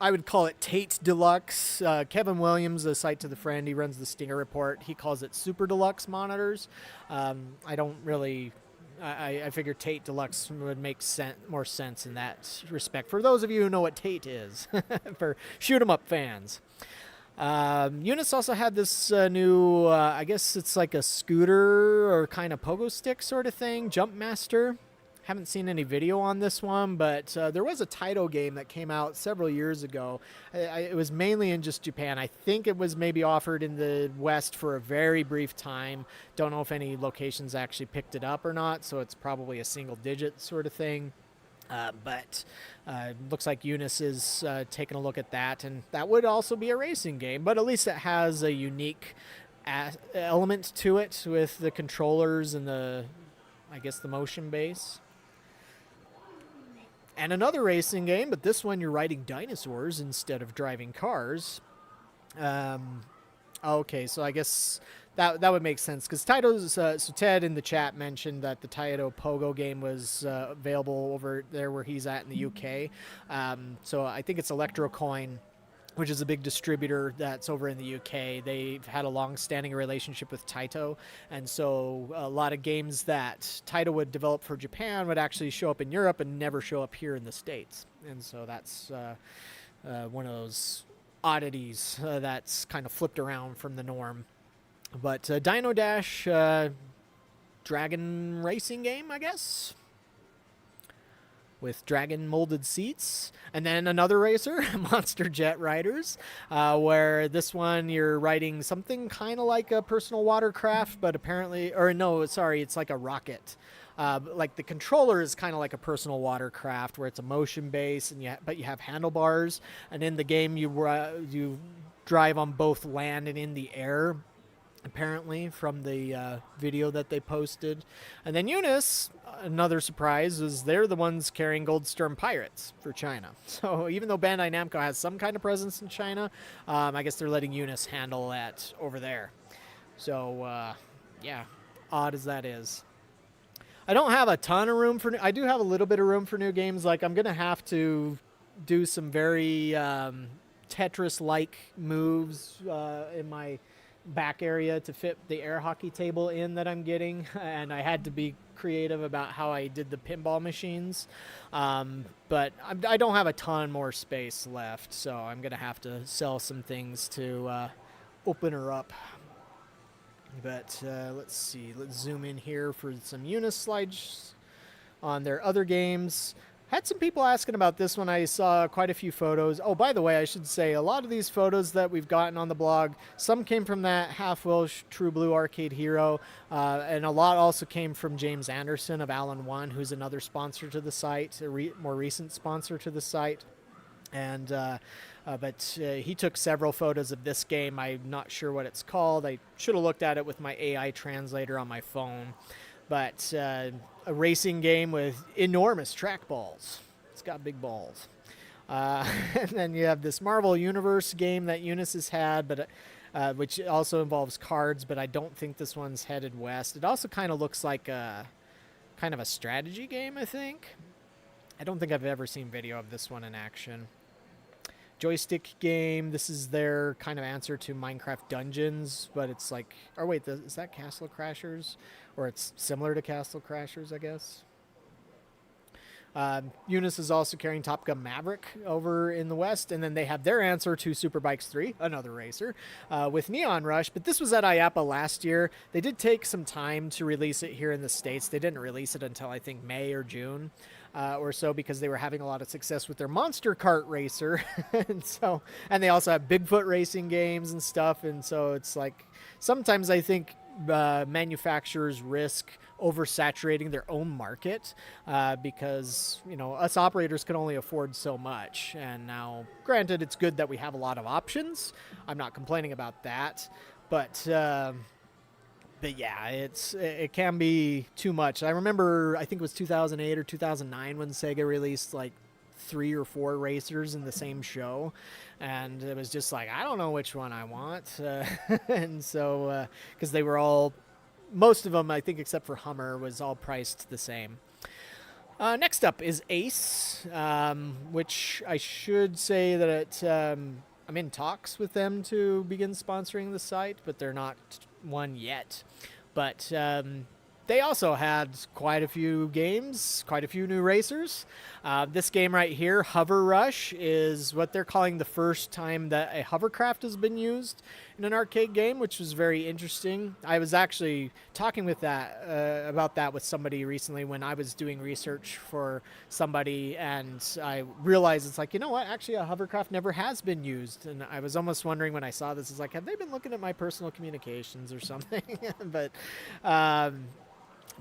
I would call it Tate Deluxe. Kevin Williams, the Site to the Friend, he runs the Stinger Report. He calls it Super Deluxe monitors. I don't really... I figure Tate Deluxe would make more sense in that respect. For those of you who know what Tate is, for shoot 'em up fans. UNIS also had this new, I guess it's like a scooter or kind of pogo stick sort of thing, Jump Master. Haven't seen any video on this one, but there was a Taito game that came out several years ago. It was mainly in just Japan. I think it was maybe offered in the West for a very brief time. Don't know if any locations actually picked it up or not, so it's probably a single-digit sort of thing. But looks like UNIS is taking a look at that, and that would also be a racing game, but at least it has a unique element to it with the controllers and the motion base. And another racing game, but this one you're riding dinosaurs instead of driving cars. Okay, so I guess that would make sense, because Taito's... so Ted in the chat mentioned that the Taito Pogo game was available over there where he's at in the UK. So I think it's Electrocoin, which is a big distributor that's over in the UK. They've had a long-standing relationship with Taito, and so a lot of games that Taito would develop for Japan would actually show up in Europe and never show up here in the States. And so that's one of those oddities that's kind of flipped around from the norm. But Dino Dash, dragon racing game, I guess, with dragon molded seats. And then another racer, Monster Jet Riders, where this one you're riding something kind of like a personal watercraft, but apparently, or no, sorry, it's like a rocket. Like the controller is kind of like a personal watercraft where it's a motion base, but you have handlebars, and in the game you drive on both land and in the air, apparently, from the video that they posted. And then UNIS, another surprise, is they're the ones carrying Goldstorm Pirates for China. So even though Bandai Namco has some kind of presence in China, I guess they're letting UNIS handle that over there. So yeah, odd as that is. I don't have a ton of room for... I do have a little bit of room for new games. Like, I'm going to have to do some very Tetris-like moves in my back area to fit the air hockey table in that I'm getting, and I had to be creative about how I did the pinball machines, but I don't have a ton more space left, so I'm gonna have to sell some things to open her up. But let's see. Let's zoom in here for some UNIS slides on their other games. Had some people asking about this one. I saw quite a few photos. Oh, by the way, I should say a lot of these photos that we've gotten on the blog, some came from that Half Welsh True Blue Arcade Hero, and a lot also came from James Anderson of Alan One, who's another sponsor to the site, a more recent sponsor to the site. And but he took several photos of this game. I'm not sure what it's called. I should have looked at it with my AI translator on my phone. But a racing game with enormous track balls. It's got big balls. And then you have this Marvel Universe game that UNIS has had, but which also involves cards, but I don't think this one's headed west. It also kind of looks like a kind of a strategy game, I think. I don't think I've ever seen video of this one in action. Joystick game. This is their kind of answer to Minecraft Dungeons, but it's like, or wait, is that Castle Crashers? Or it's similar to Castle Crashers, I guess. UNIS is also carrying Top Gun Maverick over in the West, and then they have their answer to Superbikes 3, another racer, with Neon Rush. But this was at IAPA last year. They did take some time to release it here in the States. They didn't release it until I think May or June or so, because they were having a lot of success with their Monster Kart racer. and they also have Bigfoot racing games and stuff. And so it's like, sometimes I think manufacturers risk oversaturating their own market because, you know, us operators can only afford so much. And now, granted, it's good that we have a lot of options. I'm not complaining about that, but yeah, it can be too much. I remember, I think it was 2008 or 2009 when Sega released like 3 or 4 racers in the same show, and it was just like, I don't know which one I want. And so because they were all, most of them, I think except for Hummer, was all priced the same. Next up is Ace, which I should say that I'm in talks with them to begin sponsoring the site, but they're not one yet. But they also had quite a few games, quite a few new racers. This game right here, Hover Rush, is what they're calling the first time that a hovercraft has been used in an arcade game, which was very interesting. I was actually talking with about that with somebody recently when I was doing research for somebody, and I realized it's like, you know what, actually a hovercraft never has been used. And I was almost wondering when I saw this, it's like, have they been looking at my personal communications or something?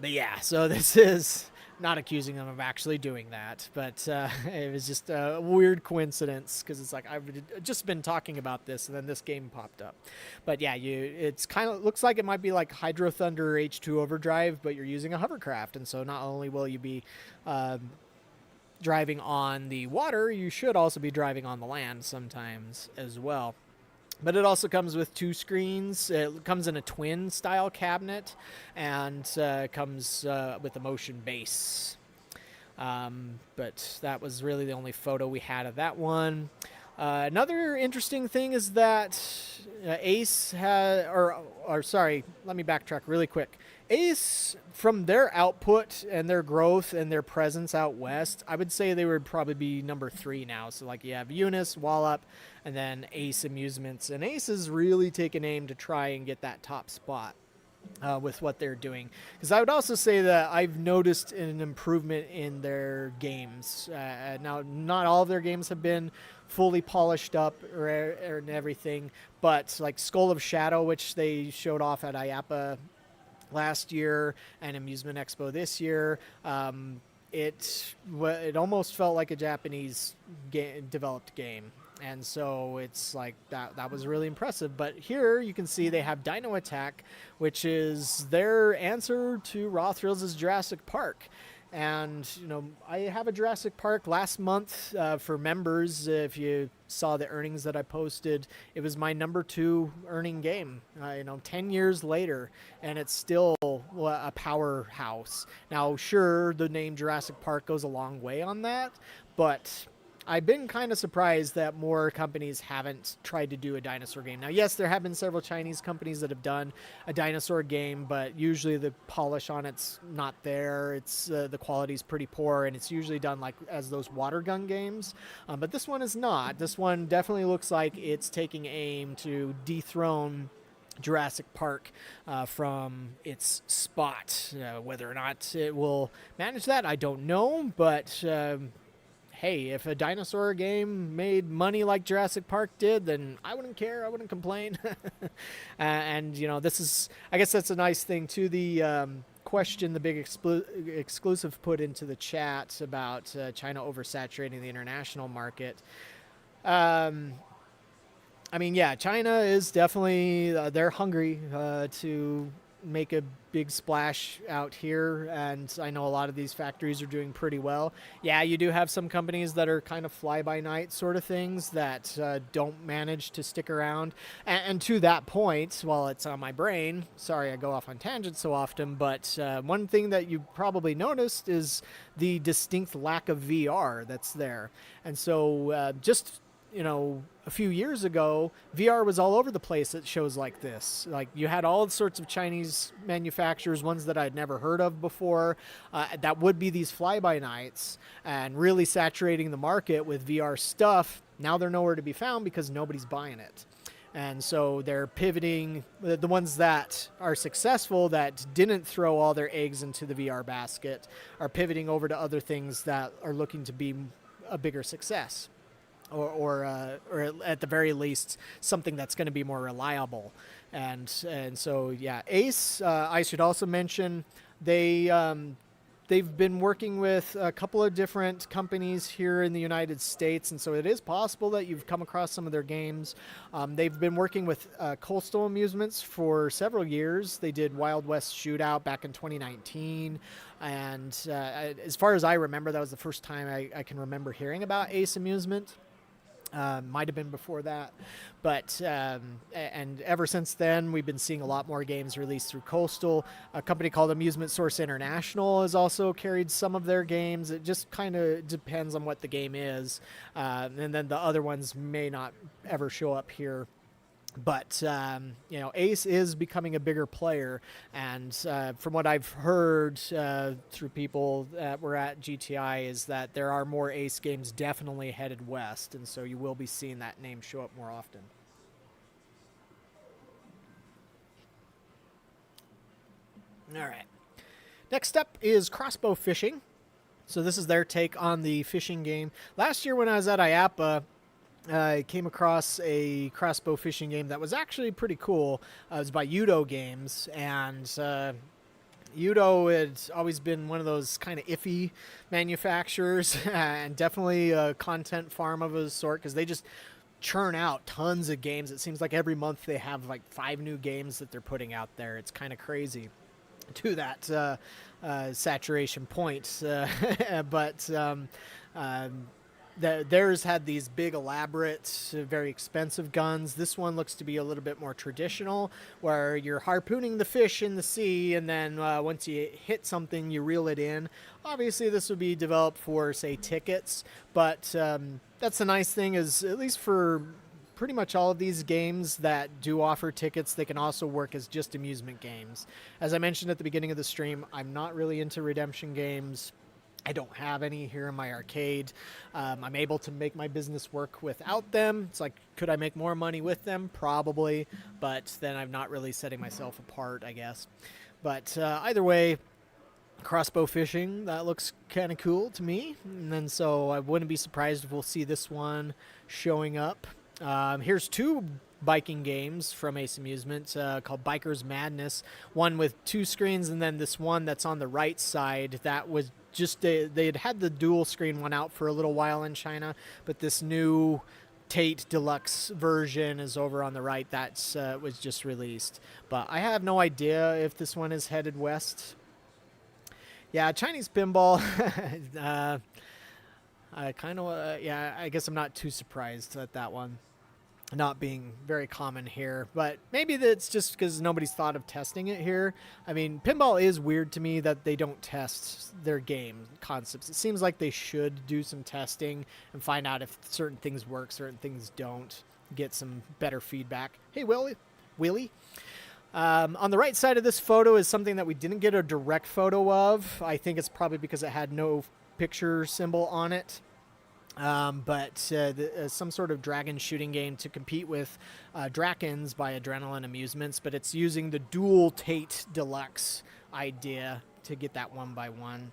But yeah, so this is not accusing them of actually doing that, but it was just a weird coincidence because it's like I've just been talking about this and then this game popped up. But yeah, it's kind of looks like it might be like Hydro Thunder H2 Overdrive, but you're using a hovercraft, and so not only will you be driving on the water, you should also be driving on the land sometimes as well. But it also comes with 2 screens. It comes in a twin style cabinet, and comes with a motion base. But that was really the only photo we had of that one. Another interesting thing is that Ace had, or sorry, let me backtrack really quick. Ace, from their output and their growth and their presence out west, I would say they would probably be number 3 now. So like you have UNIS, Wahlap, and then Ace Amusements. And Ace has really taken aim to try and get that top spot with what they're doing. Because I would also say that I've noticed an improvement in their games. Now, not all of their games have been fully polished up or everything, but like Skull of Shadow, which they showed off at IAPA last year and Amusement Expo this year, it almost felt like a Japanese developed game. And so it's like that was really impressive. But here you can see they have Dino Attack, which is their answer to Raw Thrills' Jurassic Park. And, you know, I have a Jurassic Park last month for members. If you saw the earnings that I posted, it was my number 2 earning game, 10 years later, and it's still a powerhouse. Now, sure, the name Jurassic Park goes a long way on that, but I've been kind of surprised that more companies haven't tried to do a dinosaur game. Now, yes, there have been several Chinese companies that have done a dinosaur game, but usually the polish on it's not there. It's the quality's pretty poor, and it's usually done like as those water gun games. But this one is not. This one definitely looks like it's taking aim to dethrone Jurassic Park from its spot. Whether or not it will manage that, I don't know, but hey, if a dinosaur game made money like Jurassic Park did, then I wouldn't care. I wouldn't complain. And, this is, I guess that's a nice thing to the question the big exclusive put into the chat about China oversaturating the international market. China is definitely, they're hungry to make a big splash out here, and I know a lot of these factories are doing pretty well. Yeah, you do have some companies that are kind of fly-by-night sort of things that don't manage to stick around. And to that point, while it's on my brain, sorry I go off on tangents so often, but one thing that you probably noticed is the distinct lack of VR that's there. And so just a few years ago, VR was all over the place at shows like this. Like, you had all sorts of Chinese manufacturers, ones that I'd never heard of before, that would be these fly-by-nights and really saturating the market with VR stuff. Now they're nowhere to be found because nobody's buying it. And so they're pivoting. The ones that are successful, that didn't throw all their eggs into the VR basket, are pivoting over to other things that are looking to be a bigger success. Or at the very least, something that's going to be more reliable. And so, yeah, Ace, I should also mention, they've been working with a couple of different companies here in the United States, and so it is possible that you've come across some of their games. They've been working with Coastal Amusements for several years. They did Wild West Shootout back in 2019, and as far as I remember, that was the first time I can remember hearing about Ace Amusement. Might have been before that, but and ever since then we've been seeing a lot more games released through Coastal. A company called Amusement Source International has also carried some of their games. It just kind of depends on what the game is, and then the other ones may not ever show up here. But Ace is becoming a bigger player, and from what I've heard through people that were at GTI is that there are more Ace games definitely headed west, and so you will be seeing that name show up more often. All right. Next up is Crossbow Fishing. So this is their take on the fishing game. Last year when I was at IAPA, I came across a crossbow fishing game that was actually pretty cool. It was by Udo Games, and Udo had always been one of those kind of iffy manufacturers, and definitely a content farm of a sort, because they just churn out tons of games. It seems like every month they have like 5 new games that they're putting out there. It's kind of crazy to that saturation point, but theirs had these big, elaborate, very expensive guns. This one looks to be a little bit more traditional, where you're harpooning the fish in the sea, and then once you hit something, you reel it in. Obviously, this would be developed for, say, tickets, but that's the nice thing is, at least for pretty much all of these games that do offer tickets, they can also work as just amusement games. As I mentioned at the beginning of the stream, I'm not really into redemption games. I don't have any here in my arcade. I'm able to make my business work without them. It's like, could I make more money with them? Probably, but then I'm not really setting myself apart, I guess. But either way, crossbow fishing, that looks kind of cool to me. And then so I wouldn't be surprised if we'll see this one showing up. Here's 2 biking games from Ace Amusement called Biker's Madness. One with 2 screens, and then this one that's on the right side that was just they had the dual screen one out for a little while in China, but this new Tate Deluxe version is over on the right. That's was just released, but I have no idea if this one is headed west. Yeah, Chinese pinball. I kind of I guess I'm not too surprised at that one not being very common here, but maybe that's just because nobody's thought of testing it here. I mean, pinball is weird to me that they don't test their game concepts. It seems like they should do some testing and find out if certain things work, certain things don't, get some better feedback. Hey, Willie. On the right side of this photo is something that we didn't get a direct photo of. I think it's probably because it had no picture symbol on it. some sort of dragon shooting game to compete with Drakens by Adrenaline Amusements, but it's using the dual Tate Deluxe idea to get that 1x1.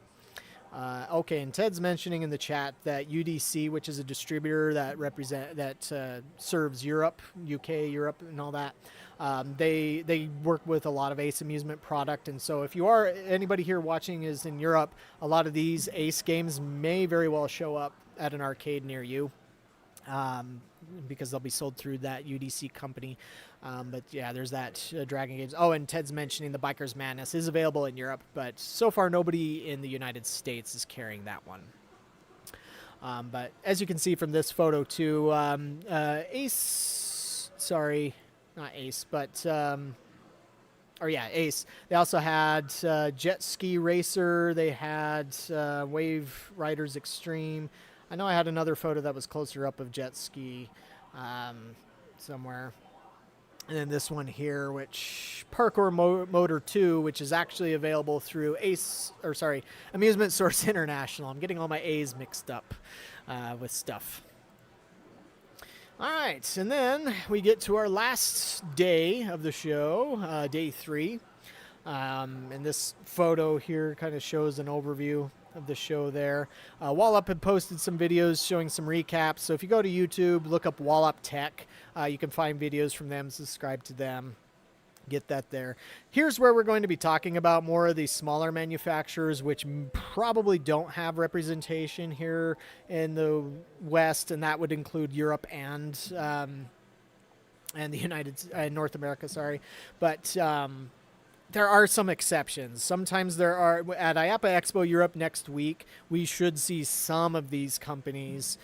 Okay, and Ted's mentioning in the chat that UDC, which is a distributor that serves Europe, UK, Europe, and all that, they work with a lot of Ace Amusement product. And so if anybody here watching is in Europe, a lot of these Ace games may very well show up at an arcade near you. Because they'll be sold through that UDC company. But yeah, there's that Dragon Games. Oh, and Ted's mentioning the Biker's Madness is available in Europe, but so far nobody in the United States is carrying that one. But as you can see from this photo too, Ace, sorry, not Ace, but, Ace. They also had Jet Ski Racer. They had Wave Riders Extreme. I know I had another photo that was closer up of Jet Ski somewhere. And then this one here, which Parkour Motor 2, which is actually available through Amusement Source International. I'm getting all my A's mixed up with stuff. All right, and then we get to our last day of the show, day 3. And this photo here kind of shows an overview of the show there. Wahlap had posted some videos showing some recaps. So if you go to YouTube, look up Wahlap Tech, you can find videos from them, subscribe to them, get that there. Here's where we're going to be talking about more of these smaller manufacturers, which probably don't have representation here in the West, and that would include Europe and the North America, sorry. But there are some exceptions. Sometimes there are. At IAPA Expo Europe next week, we should see some of these companies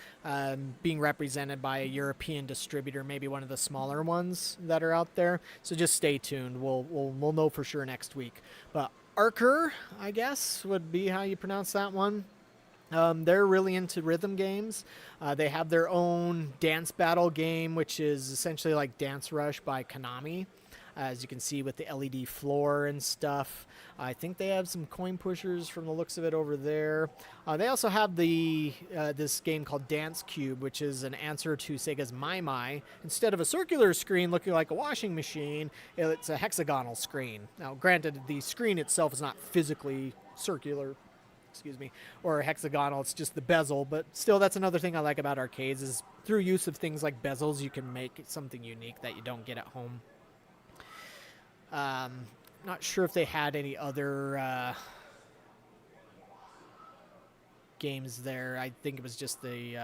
being represented by a European distributor, maybe one of the smaller ones that are out there. So just stay tuned. We'll know for sure next week. But Arker, I guess, would be how you pronounce that one. They're really into rhythm games. They have their own dance battle game, which is essentially like Dance Rush by Konami. As you can see with the LED floor and stuff. I think they have some coin pushers from the looks of it over there. They also have this game called Dance Cube, which is an answer to Sega's My My. Instead of a circular screen looking like a washing machine, it's a hexagonal screen. Now, granted, the screen itself is not physically circular, or hexagonal. It's just the bezel, but still, that's another thing I like about arcades is through use of things like bezels, you can make something unique that you don't get at home. Not sure if they had any other games there. I think it was just the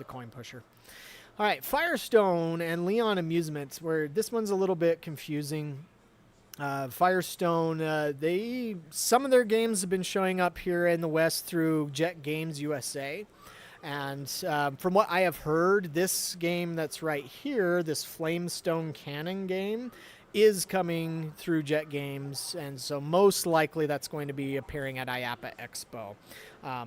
coin pusher. All right, Firestone and Lillian Amusements, where this one's a little bit confusing. Firestone, some of their games have been showing up here in the West through Jet Games USA. And from what I have heard, this game that's right here, this Flamestone Cannon game, is coming through Jet Games, and so most likely that's going to be appearing at IAPA Expo.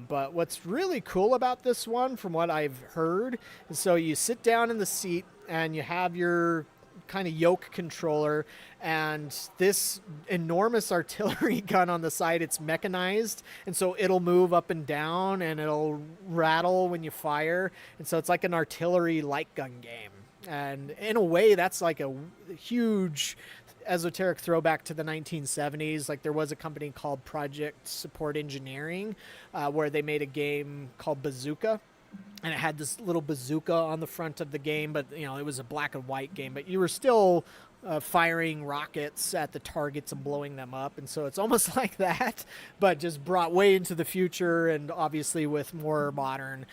But what's really cool about this one, from what I've heard, is so you sit down in the seat and you have your kind of yoke controller and this enormous artillery gun on the side. It's mechanized, and so it'll move up and down and it'll rattle when you fire, and so it's like an artillery light gun game. And in a way, that's like a huge esoteric throwback to the 1970s. Like, there was a company called Project Support Engineering where they made a game called Bazooka. And it had this little bazooka on the front of the game, but it was a black and white game. But you were still firing rockets at the targets and blowing them up, and so it's almost like that, but just brought way into the future, and obviously with more modern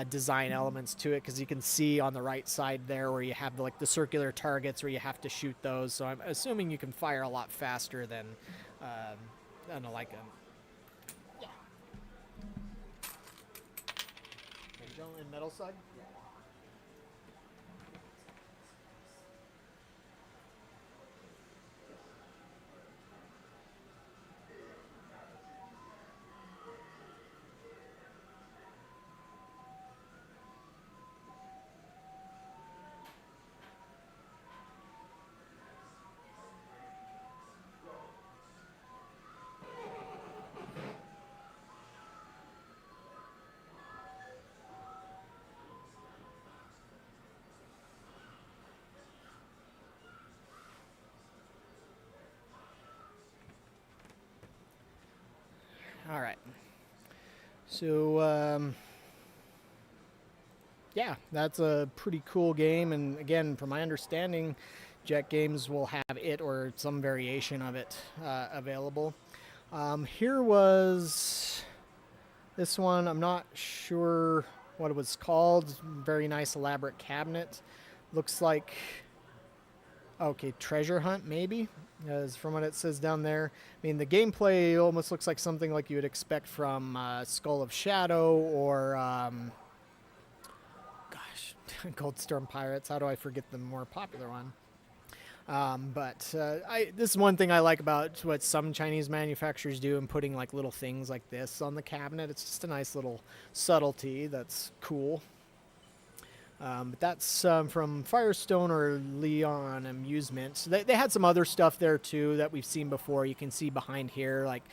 design elements to it. Because you can see on the right side there where you have the circular targets where you have to shoot those. So I'm assuming you can fire a lot faster than like a. In metal side? So, yeah, that's a pretty cool game. And again, from my understanding, Jet Games will have it or some variation of it available. Here was this one. I'm not sure what it was called. Very nice, elaborate cabinet. Looks like, okay, treasure hunt maybe, as from what it says down there. I mean, the gameplay almost looks like something like you would expect from Skull of Shadow or, gosh, Cold Storm Pirates. How do I forget the more popular one? This is one thing I like about what some Chinese manufacturers do in putting like little things like this on the cabinet. It's just a nice little subtlety that's cool. But that's from Firestone or Lillian Amusement. They had some other stuff there too that we've seen before. You can see behind here, like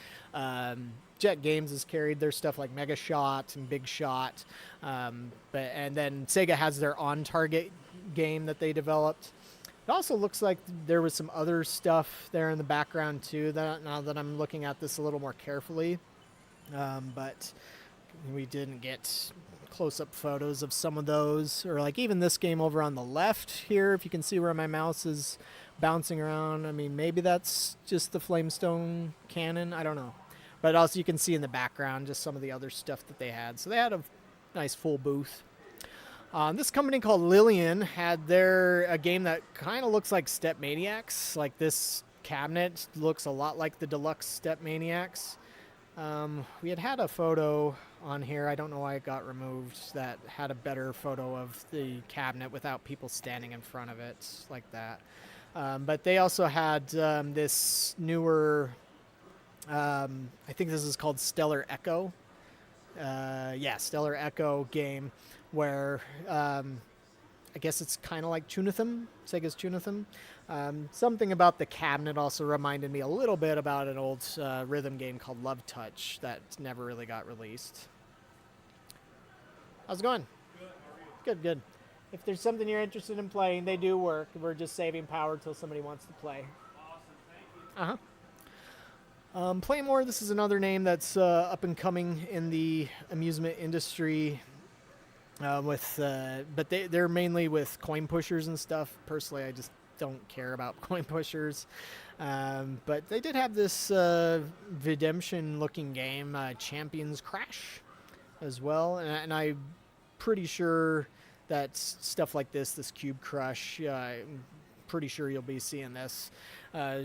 Jet Games has carried their stuff like Mega Shot and Big Shot. And then Sega has their On Target game that they developed. It also looks like there was some other stuff there in the background too, that now that I'm looking at this a little more carefully. But we didn't get close-up photos of some of those, or like even this game over on the left here, if you can see where my mouse is bouncing around. I mean, maybe that's just the Flamestone cannon, I don't know. But also you can see in the background just some of the other stuff that they had. So they had a nice full booth. This company called Lillian had a game that kind of looks like Step Maniacs. Like this cabinet looks a lot like the deluxe Step Maniacs. We had a photo on here, I don't know why it got removed, that had a better photo of the cabinet without people standing in front of it like that. But they also had this newer, I think this is called Stellar Echo. Stellar Echo game where I guess it's kind of like Tunatham, Sega's Tunatham. Something about the cabinet also reminded me a little bit about an old rhythm game called Love Touch that never really got released. How's it going? Good, good. If there's something you're interested in playing, they do work. We're just saving power until somebody wants to play. Awesome, thank you. Playmore, this is another name that's up and coming in the amusement industry. But they're mainly with coin pushers and stuff. Personally, I just don't care about coin pushers. But they did have this redemption-looking game, Champions Crash, as well. And I'm pretty sure that stuff like this Cube Crush, I'm pretty sure you'll be seeing this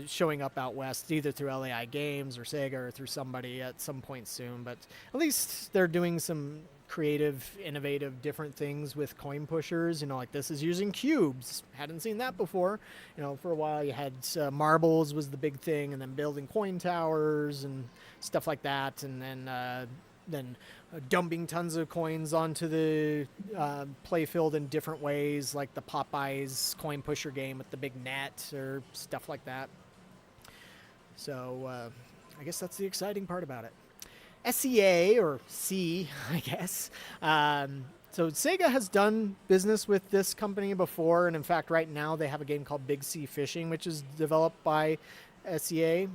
showing up out west, either through LAI Games or Sega or through somebody at some point soon. But at least they're doing some creative, innovative, different things with coin pushers. Like this is using cubes. Hadn't seen that before. For a while you had marbles was the big thing, and then building coin towers and stuff like that, and then dumping tons of coins onto the play field in different ways, like the Popeyes coin pusher game with the big net or stuff like that. So I guess that's the exciting part about it. SEA, or C, I guess. So Sega has done business with this company before, and in fact right now they have a game called Big Sea Fishing, which is developed by SEA.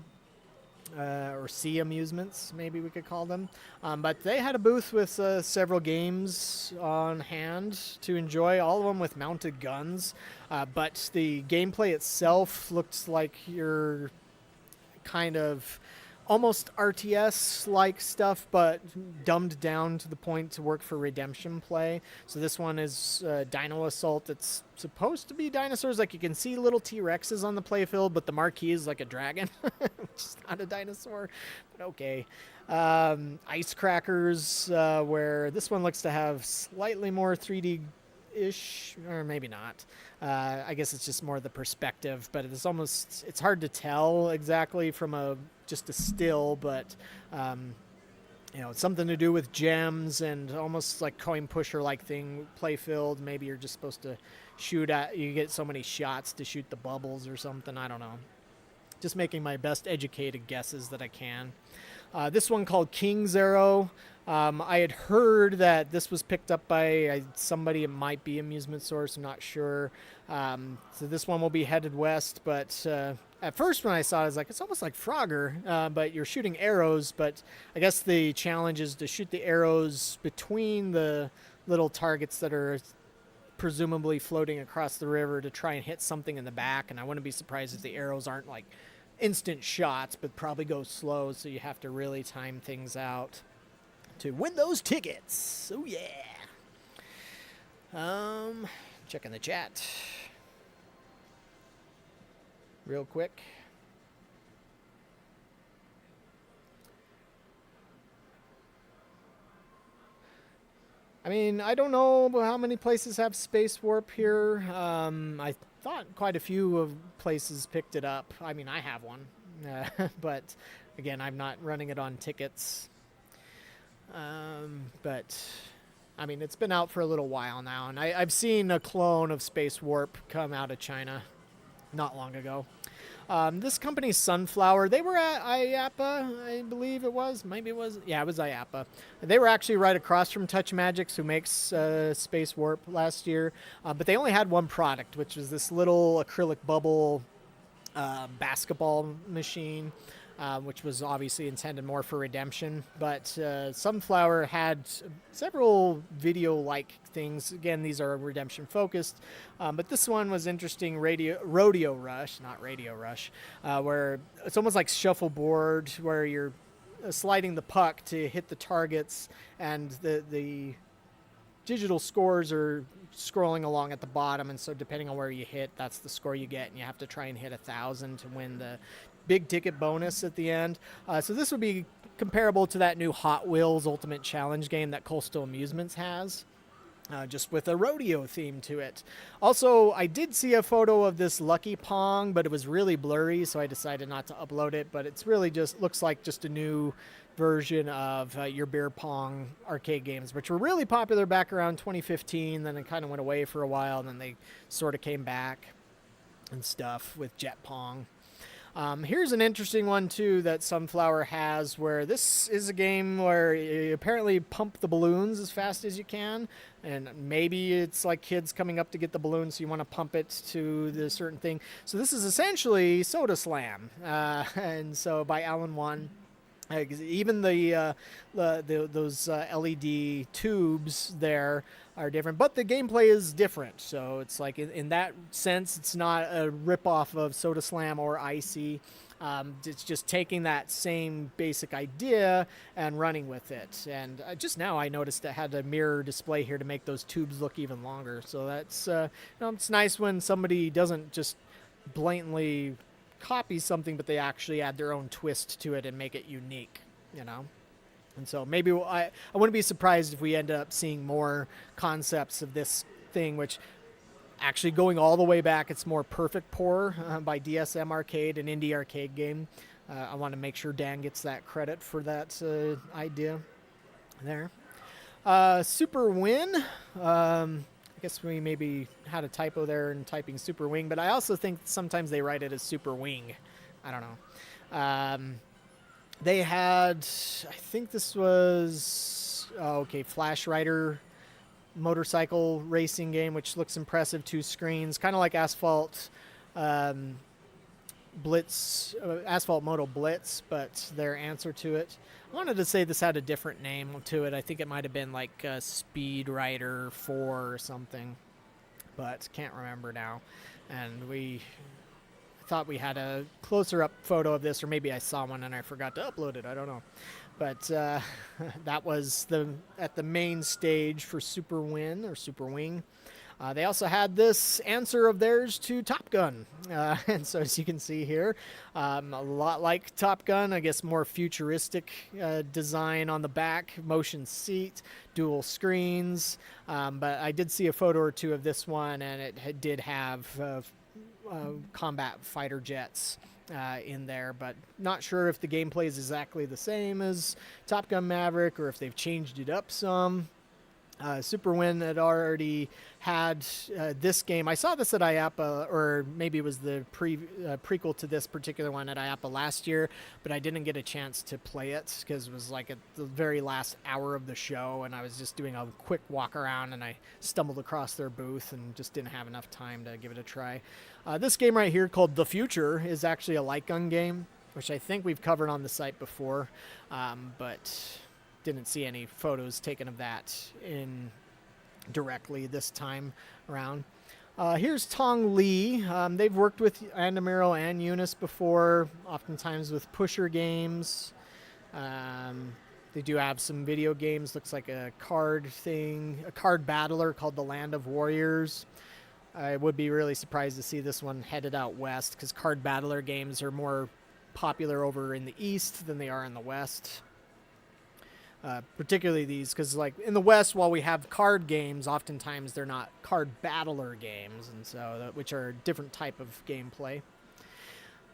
Or Sea Amusements, maybe we could call them. But they had a booth with several games on hand to enjoy, all of them with mounted guns. But the gameplay itself looks like you're kind of almost RTS-like stuff, but dumbed down to the point to work for redemption play. So this one is Dino Assault. It's supposed to be dinosaurs. Like you can see little T-Rexes on the playfield, but the marquee is like a dragon, which is not a dinosaur, but okay. Ice Crackers, where this one looks to have slightly more 3D-ish, or maybe not. I guess it's just more the perspective, but it's hard to tell exactly from just a still, but it's something to do with gems and almost like coin pusher like thing, playfield. Maybe you're just supposed to you get so many shots to shoot the bubbles or something. I don't know. Just making my best educated guesses that I can. This one called King's Arrow. I had heard that this was picked up by somebody. It might be Amusement Source. I'm not sure. So this one will be headed west. But at first when I saw it, I was like, it's almost like Frogger, but you're shooting arrows. But I guess the challenge is to shoot the arrows between the little targets that are presumably floating across the river to try and hit something in the back. And I wouldn't be surprised if the arrows aren't like instant shots, but probably go slow. So you have to really time things out to win those tickets. Oh yeah. Checking the chat real quick. I mean, I don't know how many places have Space Warp here. I thought quite a few of places picked it up. I mean, I have one, but again, I'm not running it on tickets. But I mean, it's been out for a little while now, and I've seen a clone of Space Warp come out of China not long ago. This company, Sunflower, they were at IAPA, I believe it was. Maybe it was. Yeah, it was IAPA. They were actually right across from Touch Magics, who makes Space Warp last year. But they only had one product, which was this little acrylic bubble basketball machine. Which was obviously intended more for redemption. But Sunflower had several video-like things. Again, these are redemption focused. But this one was interesting, Rodeo Rush, not Radio Rush, where it's almost like shuffleboard, where you're sliding the puck to hit the targets, and the digital scores are scrolling along at the bottom, and so depending on where you hit, that's the score you get, and you have to try and hit 1,000 to win the big ticket bonus at the end. So this would be comparable to that new Hot Wheels Ultimate Challenge game that Coastal Amusements has, just with a rodeo theme to it. Also, I did see a photo of this Lucky Pong, but it was really blurry, so I decided not to upload it. But it's really just looks like just a new version of your beer pong arcade games, which were really popular back around 2015. Then it kind of went away for a while, and then they sort of came back and stuff with Jet Pong. Here's an interesting one, too, that Sunflower has, where this is a game where you apparently pump the balloons as fast as you can, and maybe it's like kids coming up to get the balloons, so you want to pump it to the certain thing. So this is essentially Soda Slam, and so by Alan One. Even those LED tubes there are different, but the gameplay is different. So it's like in that sense, it's not a ripoff of Soda Slam or Icy. It's just taking that same basic idea and running with it. And just now I noticed it had a mirror display here to make those tubes look even longer. So that's it's nice when somebody doesn't just blatantly copy something, but they actually add their own twist to it and make it unique, And so maybe I wouldn't be surprised if we end up seeing more concepts of this thing, which actually going all the way back, it's more Perfect Pour by DSM Arcade, an indie arcade game. I want to make sure Dan gets that credit for that idea there. Super Win. I guess we maybe had a typo there in typing Super Wing, but I also think sometimes they write it as Super Wing. I don't know. They had, I think this was, Flash Rider motorcycle racing game, which looks impressive. 2 screens, kind of like Asphalt Blitz, Asphalt Moto Blitz, but their answer to it. I wanted to say this had a different name to it. I think it might have been like Speed Rider 4 or something, but can't remember now. And we thought we had a closer up photo of this, or maybe I saw one and I forgot to upload it. I don't know. But that was at the main stage for Super Win or Super Wing. They also had this answer of theirs to Top Gun. And so as you can see here, a lot like Top Gun, I guess more futuristic design on the back, motion seat, dual screens. But I did see a photo or two of this one, and it did have combat fighter jets in there, but not sure if the gameplay is exactly the same as Top Gun Maverick or if they've changed it up some. Superwin had already had this game. I saw this at IAPA, or maybe it was the prequel to this particular one at IAPA last year, but I didn't get a chance to play it because it was like at the very last hour of the show, and I was just doing a quick walk around, and I stumbled across their booth and just didn't have enough time to give it a try. This game right here, called The Future, is actually a light gun game, which I think we've covered on the site before, but didn't see any photos taken of that in directly this time around. Here's Tong Li. They've worked with Andamiro and UNIS before, oftentimes with pusher games. They do have some video games. Looks like a card thing, a card battler called The Land of Warriors. I would be really surprised to see this one headed out west, because card battler games are more popular over in the east than they are in the west. Particularly these, because like in the West, while we have card games, oftentimes they're not card battler games, and so which are a different type of gameplay.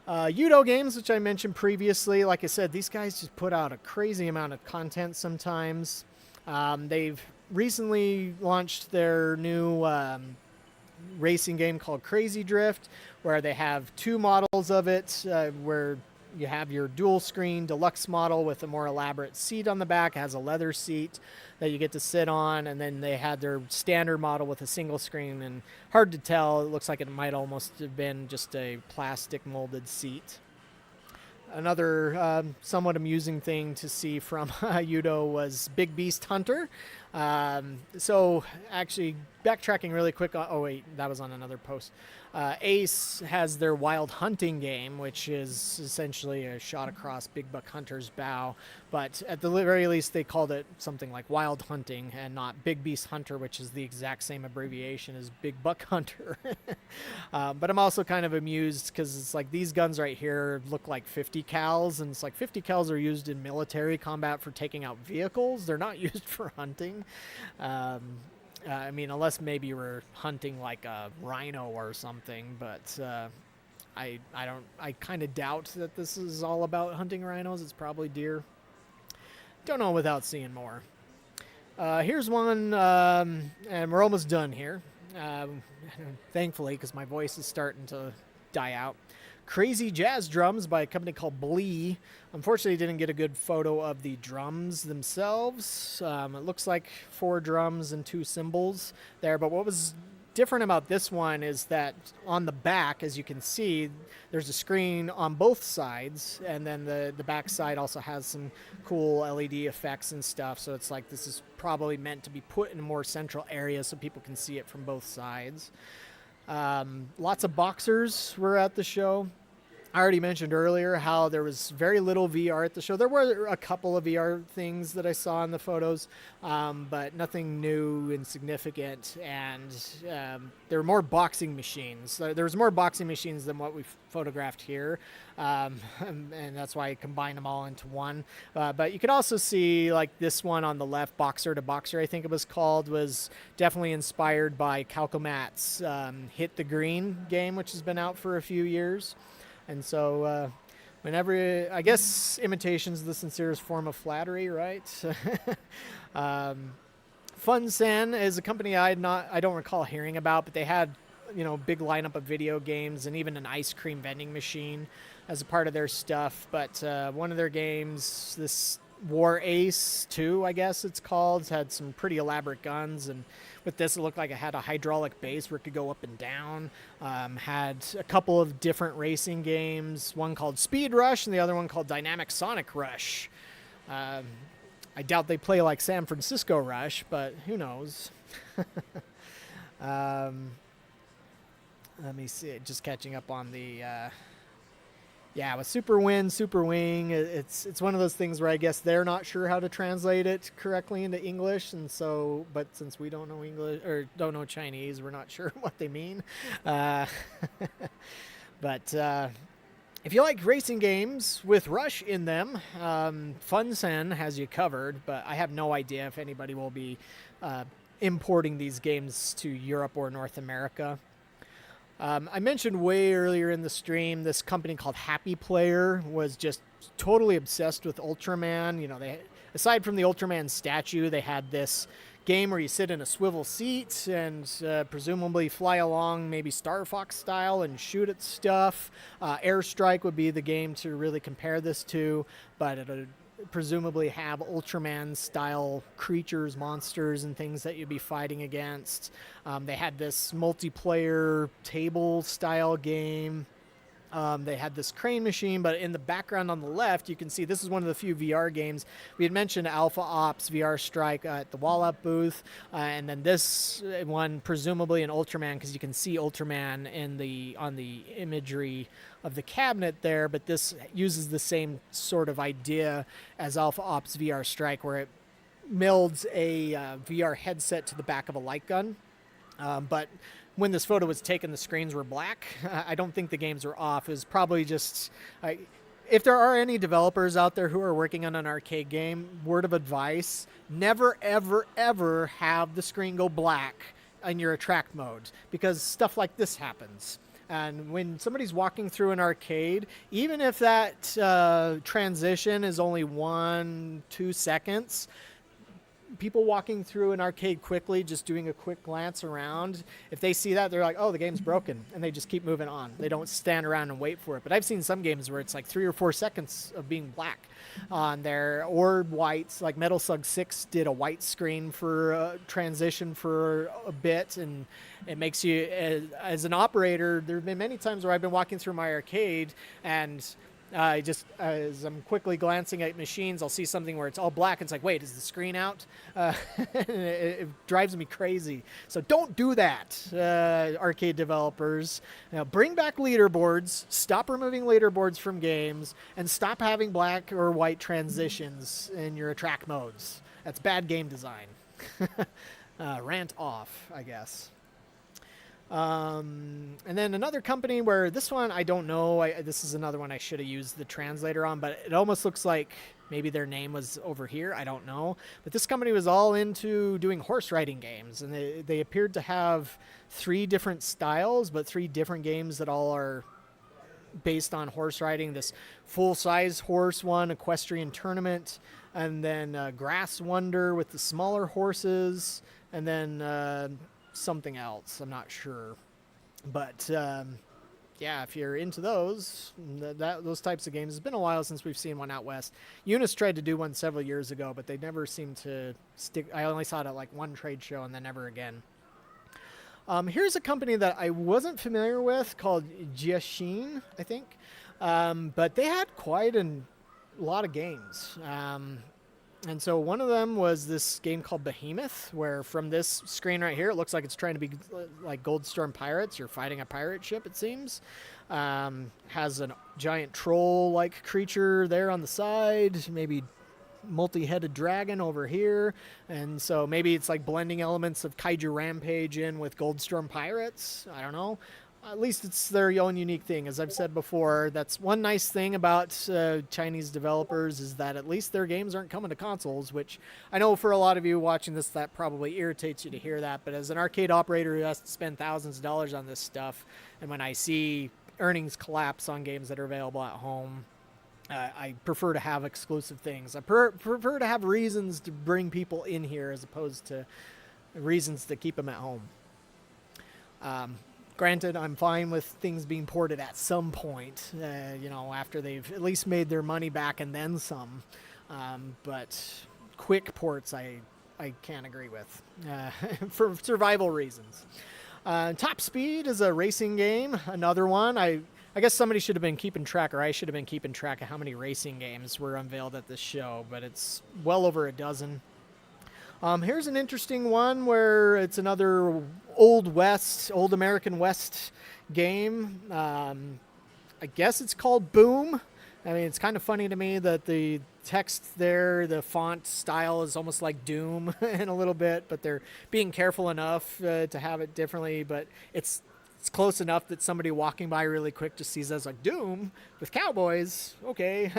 Yudo games, which I mentioned previously, like I said, these guys just put out a crazy amount of content sometimes. They've recently launched their new racing game called Crazy Drift, where they have two models of it, where you have your dual screen deluxe model with a more elaborate seat on the back. It has a leather seat that you get to sit on, and then they had their standard model with a single screen, and hard to tell, it looks like it might almost have been just a plastic molded seat. Another somewhat amusing thing to see from Yudo was Big Beast Hunter. So actually backtracking really quick. Oh wait, that was on another post. Ace has their Wild Hunting game, which is essentially a shot across Big Buck Hunter's bow, but at the very least they called it something like Wild Hunting and not Big Beast Hunter, which is the exact same abbreviation as Big Buck Hunter. But I'm also kind of amused because it's like these guns right here look like 50 cals, and it's like 50 cals are used in military combat for taking out vehicles. They're not used for hunting. I mean, unless maybe you were hunting like a rhino or something, but I kind of doubt that this is all about hunting rhinos. It's probably deer. Don't know without seeing more. Here's one, and we're almost done here. Thankfully, because my voice is starting to die out. Crazy Jazz Drums by a company called Blee. Unfortunately, didn't get a good photo of the drums themselves. It looks like 4 drums and 2 cymbals there, but what was different about this one is that on the back, as you can see, there's a screen on both sides, and then the back side also has some cool LED effects and stuff, so it's like this is probably meant to be put in a more central area so people can see it from both sides. Lots of boxers were at the show. I already mentioned earlier how there was very little VR at the show. There were a couple of VR things that I saw in the photos, but nothing new and significant. And there were more boxing machines. There was more boxing machines than what we photographed here, and that's why I combined them all into one. But you could also see, like this one on the left, Boxer to Boxer, I think it was called, was definitely inspired by Calcomat's Hit the Green game, which has been out for a few years. And so whenever, I guess imitation's the sincerest form of flattery, right? Fun Sen is a company I don't recall hearing about, but they had, big lineup of video games and even an ice cream vending machine as a part of their stuff. But one of their games, this War Ace 2, I guess it's called, had some pretty elaborate guns, and with this it looked like it had a hydraulic base where it could go up and down. Had a couple of different racing games, one called Speed Rush and the other one called Dynamic Sonic Rush. I doubt they play like San Francisco Rush, but who knows. Let me see, just catching up on the with Super Wing, it's one of those things where I guess they're not sure how to translate it correctly into English, and so, but since we don't know English or don't know Chinese, we're not sure what they mean. But if you like racing games with Rush in them, Fun Sen has you covered, but I have no idea if anybody will be importing these games to Europe or North America. I mentioned way earlier in the stream, this company called Happy Player was just totally obsessed with Ultraman. They, aside from the Ultraman statue, they had this game where you sit in a swivel seat and presumably fly along, maybe Star Fox style, and shoot at stuff. Airstrike would be the game to really compare this to, but it'll presumably have Ultraman style creatures, monsters, and things that you'd be fighting against. They had this multiplayer table style game. They had this crane machine, but in the background on the left, you can see this is one of the few VR games. We had mentioned Alpha Ops VR Strike at the Wahlap booth, and then this one, presumably an Ultraman, because you can see Ultraman on the imagery of the cabinet there, but this uses the same sort of idea as Alpha Ops VR Strike, where it melds a VR headset to the back of a light gun. But when this photo was taken, the screens were black. I don't think the games were off. It was probably just... if there are any developers out there who are working on an arcade game, word of advice, never, ever, ever have the screen go black in your attract mode, because stuff like this happens. And when somebody's walking through an arcade, even if that transition is only 1-2 seconds, people walking through an arcade quickly, just doing a quick glance around, if they see that, they're like, oh, the game's broken, and they just keep moving on. They don't stand around and wait for it. But I've seen some games where it's like 3 or 4 seconds of being black on there, or whites. Like Metal Slug 6 did a white screen for transition for a bit, and it makes you, as an operator, there have been many times where I've been walking through my arcade, and just as I'm quickly glancing at machines, I'll see something where it's all black, and it's like, wait, is the screen out? It drives me crazy. So don't do that, arcade developers. Now, bring back leaderboards, stop removing leaderboards from games, and stop having black or white transitions in your attract modes. That's bad game design. Rant off, I guess. And then another company where this one, I don't know. This is another one I should have used the translator on, but it almost looks like maybe their name was over here. I don't know. But this company was all into doing horse riding games, and they appeared to have 3 different styles, but 3 different games that all are based on horse riding. This full-size horse one, Equestrian Tournament, and then Grass Wonder with the smaller horses, and then something else, I'm not sure, but yeah, if you're into those types of games, it's been a while since we've seen one out west. UNIS tried to do one several years ago, but they never seemed to stick. I only saw it at like one trade show and then never again. Here's a company that I wasn't familiar with called Jiaxin, I think, but they had quite a lot of games. And so one of them was this game called Behemoth, where from this screen right here, it looks like it's trying to be like Goldstorm Pirates. You're fighting a pirate ship, it seems. Has a giant troll-like creature there on the side, maybe multi-headed dragon over here. And so maybe it's like blending elements of Kaiju Rampage in with Goldstorm Pirates. I don't know. At least it's their own unique thing. As I've said before, that's one nice thing about Chinese developers, is that at least their games aren't coming to consoles, which I know for a lot of you watching this, that probably irritates you to hear that. But as an arcade operator who has to spend thousands of dollars on this stuff, and when I see earnings collapse on games that are available at home, I prefer to have exclusive things. I prefer to have reasons to bring people in here as opposed to reasons to keep them at home. Granted, I'm fine with things being ported at some point, after they've at least made their money back and then some. But quick ports, I can't agree with for survival reasons. Top Speed is a racing game, another one. I guess somebody should have been keeping track, or I should have been keeping track of how many racing games were unveiled at this show, but it's well over a dozen. Here's an interesting one where it's another Old American West game. I guess it's called Boom. I mean, it's kind of funny to me that the text there, the font style is almost like Doom in a little bit, but they're being careful enough to have it differently. But it's close enough that somebody walking by really quick just sees it as like Doom with cowboys. Okay,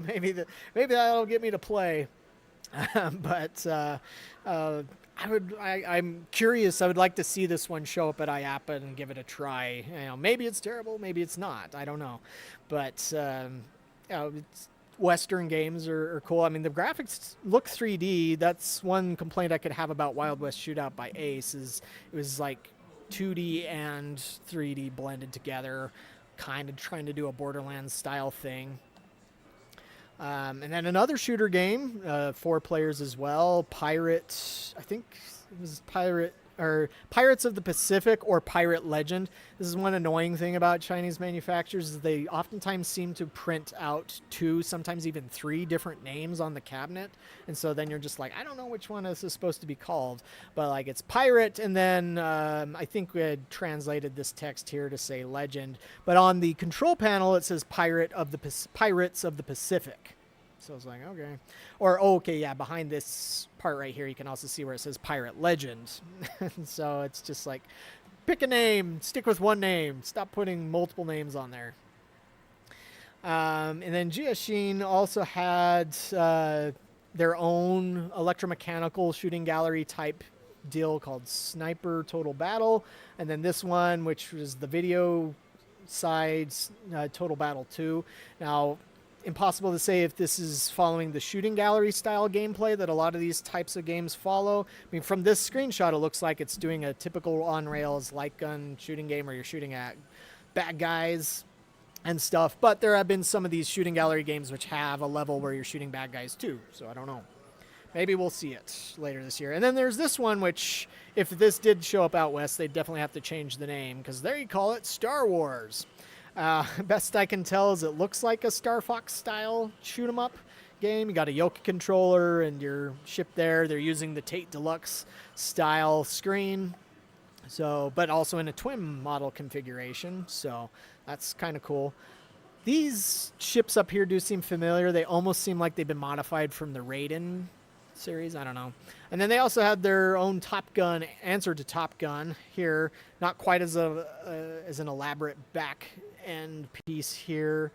maybe that'll get me to play. But I'm curious. I would like to see this one show up at IAPA and give it a try. Maybe it's terrible, maybe it's not. I don't know. But it's Western games are cool. I mean, the graphics look 3D. That's one complaint I could have about Wild West Shootout by Ace, is it was like 2D and 3D blended together, kind of trying to do a Borderlands style thing. And then another shooter game, 4 players as well. Pirate, I think it was Pirates of the Pacific or Pirate Legend. This is one annoying thing about Chinese manufacturers, is they oftentimes seem to print out 2, sometimes even 3 different names on the cabinet. And so then you're just like, I don't know which one this is supposed to be called. But like, it's Pirate, and then I think we had translated this text here to say Legend. But on the control panel, it says Pirates of the Pacific. So I was like, okay. Or, okay, yeah, behind this part right here, you can also see where it says Pirate Legend. So it's just like, pick a name, stick with one name, stop putting multiple names on there. And then Jiaxin also had their own electromechanical shooting gallery type deal called Sniper Total Battle. And then this one, which was the video sides, Total Battle 2. Now, impossible to say if this is following the shooting gallery style gameplay that a lot of these types of games follow. I mean, from this screenshot, it looks like it's doing a typical on-rails light gun shooting game where you're shooting at bad guys and stuff. But there have been some of these shooting gallery games which have a level where you're shooting bad guys too. So I don't know. Maybe we'll see it later this year. And then there's this one, which if this did show up out west, they'd definitely have to change the name, because there you call it Star Wars. Best I can tell is it looks like a Star Fox style shoot 'em up game. You got a Yoke controller and your ship there. They're using the Tate Deluxe style screen, so, but also in a twin model configuration. So that's kind of cool. These ships up here do seem familiar. They almost seem like they've been modified from the Raiden series. I don't know. And then they also had their own Top Gun answer to Top Gun here. Not quite as an elaborate back end piece here.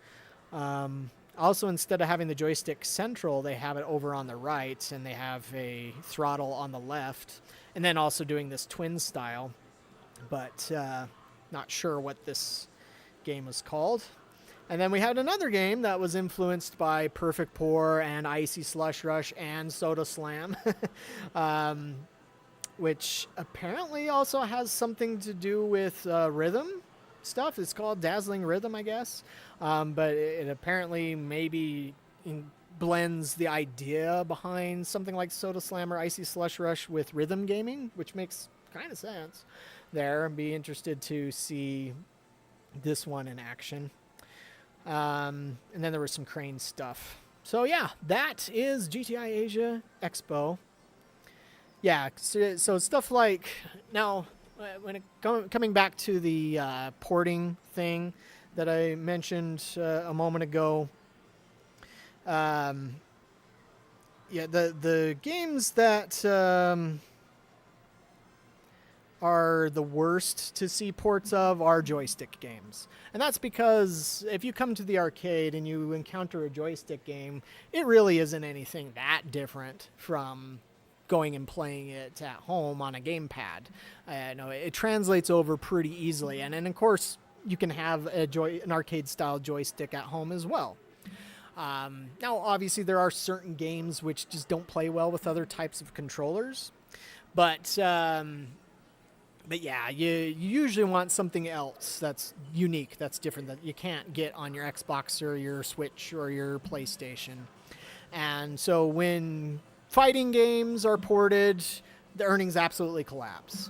Also, instead of having the joystick central, they have it over on the right, and they have a throttle on the left, and then also doing this twin style, but not sure what this game was called. And then we had another game that was influenced by Perfect Pour and Icy Slush Rush and Soda Slam, which apparently also has something to do with rhythm stuff. It's called Dazzling Rhythm, I guess. But it apparently maybe blends the idea behind something like Soda Slam or Icy Slush Rush with rhythm gaming, which makes kind of sense there. I'd be interested to see this one in action. And then there was some crane stuff. So yeah, that is GTI Asia Expo. Yeah, so stuff like, now when coming back to the porting thing that I mentioned a moment ago, yeah, the games that are the worst to see ports of are joystick games. And that's because if you come to the arcade and you encounter a joystick game, it really isn't anything that different from going and playing it at home on a gamepad. No, it translates over pretty easily. And then, of course, you can have an arcade-style joystick at home as well. Now, obviously, there are certain games which just don't play well with other types of controllers. But yeah, you usually want something else that's unique, that's different, that you can't get on your Xbox or your Switch or your PlayStation. And so when fighting games are ported, the earnings absolutely collapse.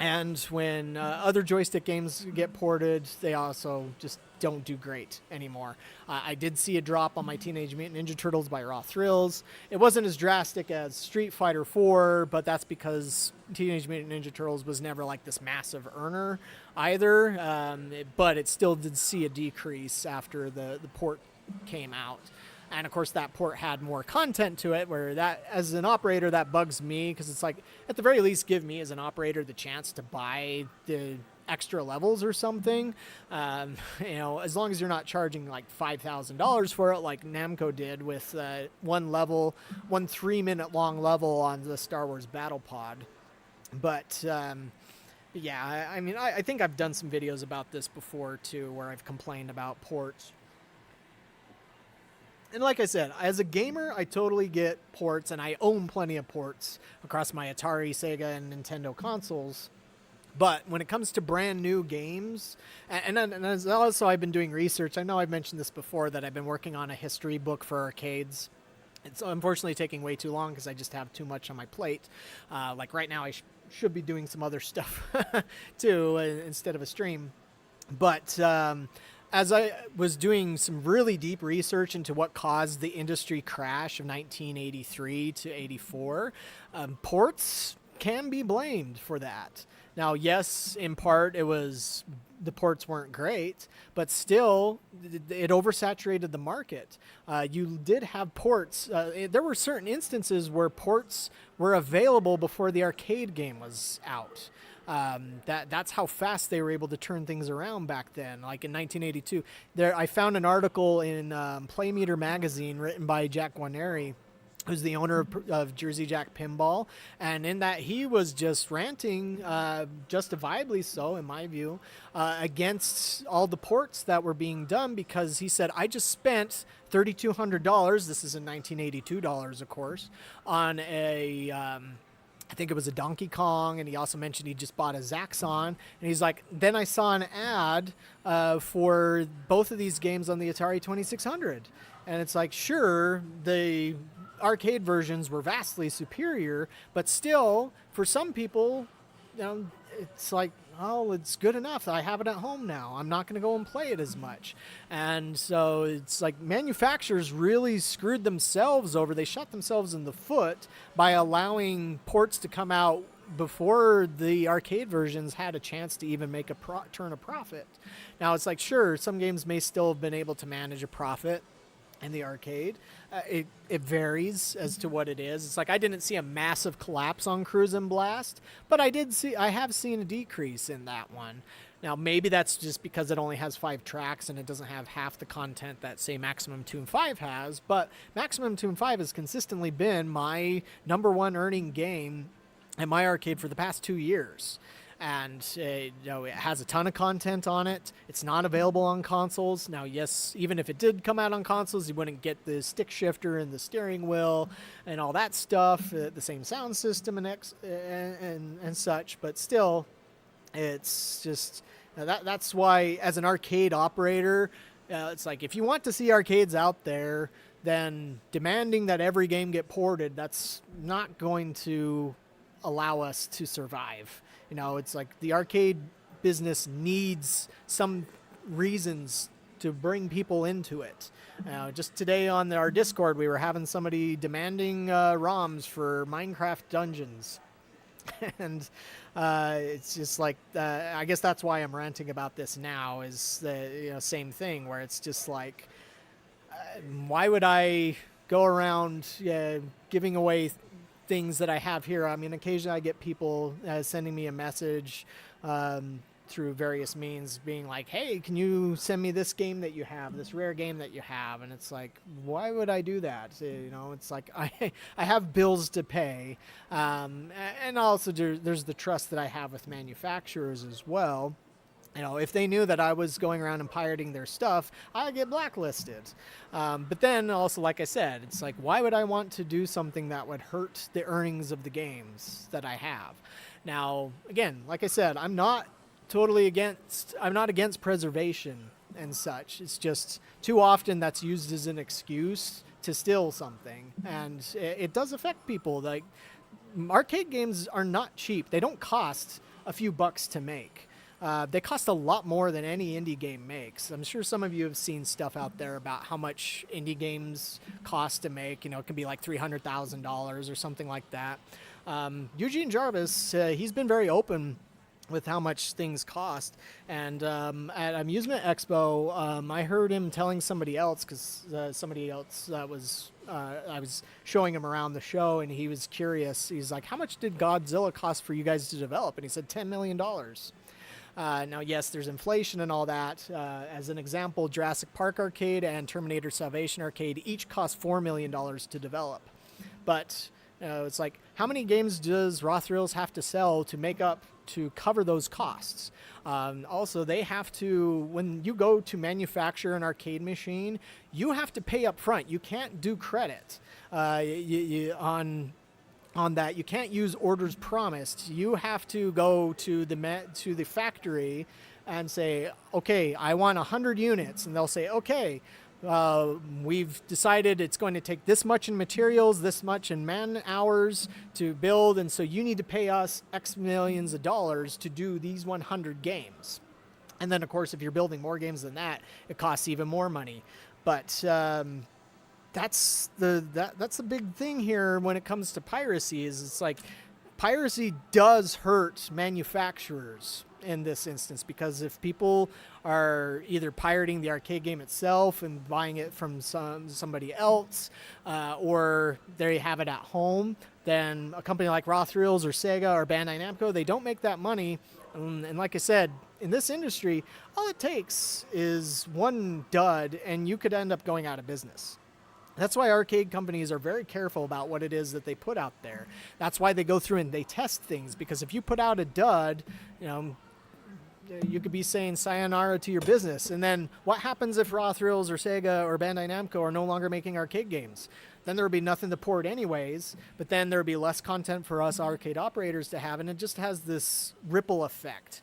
And when other joystick games get ported, they also just don't do great anymore. I did see a drop on my Teenage Mutant Ninja Turtles by Raw Thrills. It wasn't as drastic as Street Fighter 4, but that's because Teenage Mutant Ninja Turtles was never like this massive earner either. But it still did see a decrease after the port came out. And of course, that port had more content to it, where that, as an operator, that bugs me, because it's like, at the very least, give me as an operator the chance to buy the extra levels or something. You know, as long as you're not charging like $5,000 for it, like Namco did with one 3-minute long level on the Star Wars Battle Pod. But yeah, I mean, I think I've done some videos about this before too, where I've complained about ports. And like I said, as a gamer, I totally get ports, and I own plenty of ports across my Atari, Sega, and Nintendo consoles. But when it comes to brand new games, and as also I've been doing research, I know I've mentioned this before, that I've been working on a history book for arcades. It's unfortunately taking way too long because I just have too much on my plate. Like right now, I should be doing some other stuff too instead of a stream. But as I was doing some really deep research into what caused the industry crash of 1983 to 84, ports can be blamed for that. Now, yes, in part it was the ports weren't great, but still it oversaturated the market. You did have ports. There were certain instances where ports were available before the arcade game was out. That's how fast they were able to turn things around back then. Like in 1982, I found an article in Playmeter magazine written by Jack Guarneri, who's the owner of Jersey Jack Pinball, and in that he was just ranting, justifiably so in my view, against all the ports that were being done, because he said, I just spent $3,200, this is in 1982 dollars of course, on a I think it was a Donkey Kong, and he also mentioned he just bought a Zaxxon, and he's like, then I saw an ad for both of these games on the Atari 2600, and it's like, sure, the arcade versions were vastly superior, but still, for some people, it's like, oh, it's good enough. I have it at home now. I'm not going to go and play it as much. And so it's like manufacturers really screwed themselves over. They shot themselves in the foot by allowing ports to come out before the arcade versions had a chance to even make turn a profit. Now, it's like, sure, some games may still have been able to manage a profit in the arcade. It varies as to what it is. It's like I didn't see a massive collapse on Cruisin' Blast, but I have seen a decrease in that one. Now, maybe that's just because it only has 5 tracks and it doesn't have half the content that, say, Maximum Tune 5 has, but Maximum Tune 5 has consistently been my #1 earning game at my arcade for the past 2 years. And it has a ton of content on it. It's not available on consoles. Now, yes, even if it did come out on consoles, you wouldn't get the stick shifter and the steering wheel and all that stuff, the same sound system and such. But still, it's just that's why, as an arcade operator, it's like if you want to see arcades out there, then demanding that every game get ported, that's not going to allow us to survive. It's like the arcade business needs some reasons to bring people into it. Just today on our Discord, we were having somebody demanding ROMs for Minecraft Dungeons. And it's just like, I guess that's why I'm ranting about this now, is the same thing, where it's just like, why would I go around giving away things that I have here? I mean, occasionally I get people sending me a message through various means being like, hey, can you send me this game that you have, this rare game that you have? And it's like, why would I do that? It's like I have bills to pay. And also there's the trust that I have with manufacturers as well. If they knew that I was going around and pirating their stuff, I'd get blacklisted. But then also, like I said, it's like, why would I want to do something that would hurt the earnings of the games that I have? Now, again, like I said, I'm not against preservation and such. It's just too often that's used as an excuse to steal something. And it does affect people. Like, arcade games are not cheap. They don't cost a few bucks to make. They cost a lot more than any indie game makes. I'm sure some of you have seen stuff out there about how much indie games cost to make. It can be like $300,000 or something like that. Eugene Jarvis, he's been very open with how much things cost. And at Amusement Expo, I heard him telling somebody else, because somebody else I was showing him around the show, and he was curious. He's like, how much did Godzilla cost for you guys to develop? And he said $10 million. Now, yes, there's inflation and all that. As an example, Jurassic Park Arcade and Terminator Salvation Arcade each cost $4 million to develop. But it's like, how many games does Raw Thrills have to sell to make up to cover those costs. Also, they have to, when you go to manufacture an arcade machine, you have to pay up front. You can't do credit on that. You can't use orders promised. You have to go to the factory and say, okay, I want 100 units. And they'll say, okay, we've decided it's going to take this much in materials, this much in man hours to build, and so you need to pay us X millions of dollars to do these 100 games. And then, of course, if you're building more games than that, it costs even more money. But that's the big thing here when it comes to piracy. Is it's like piracy does hurt manufacturers in this instance, because if people are either pirating the arcade game itself and buying it from somebody else, or they have it at home, then a company like Raw Thrills or Sega or Bandai Namco, they don't make that money. And like I said, in this industry, all it takes is one dud and you could end up going out of business. That's why arcade companies are very careful about what it is that they put out there. That's why they go through and they test things, because if you put out a dud, you could be saying sayonara to your business. And then what happens if Raw Thrills or Sega or Bandai Namco are no longer making arcade games? Then there would be nothing to port anyways, but then there would be less content for us arcade operators to have, and it just has this ripple effect,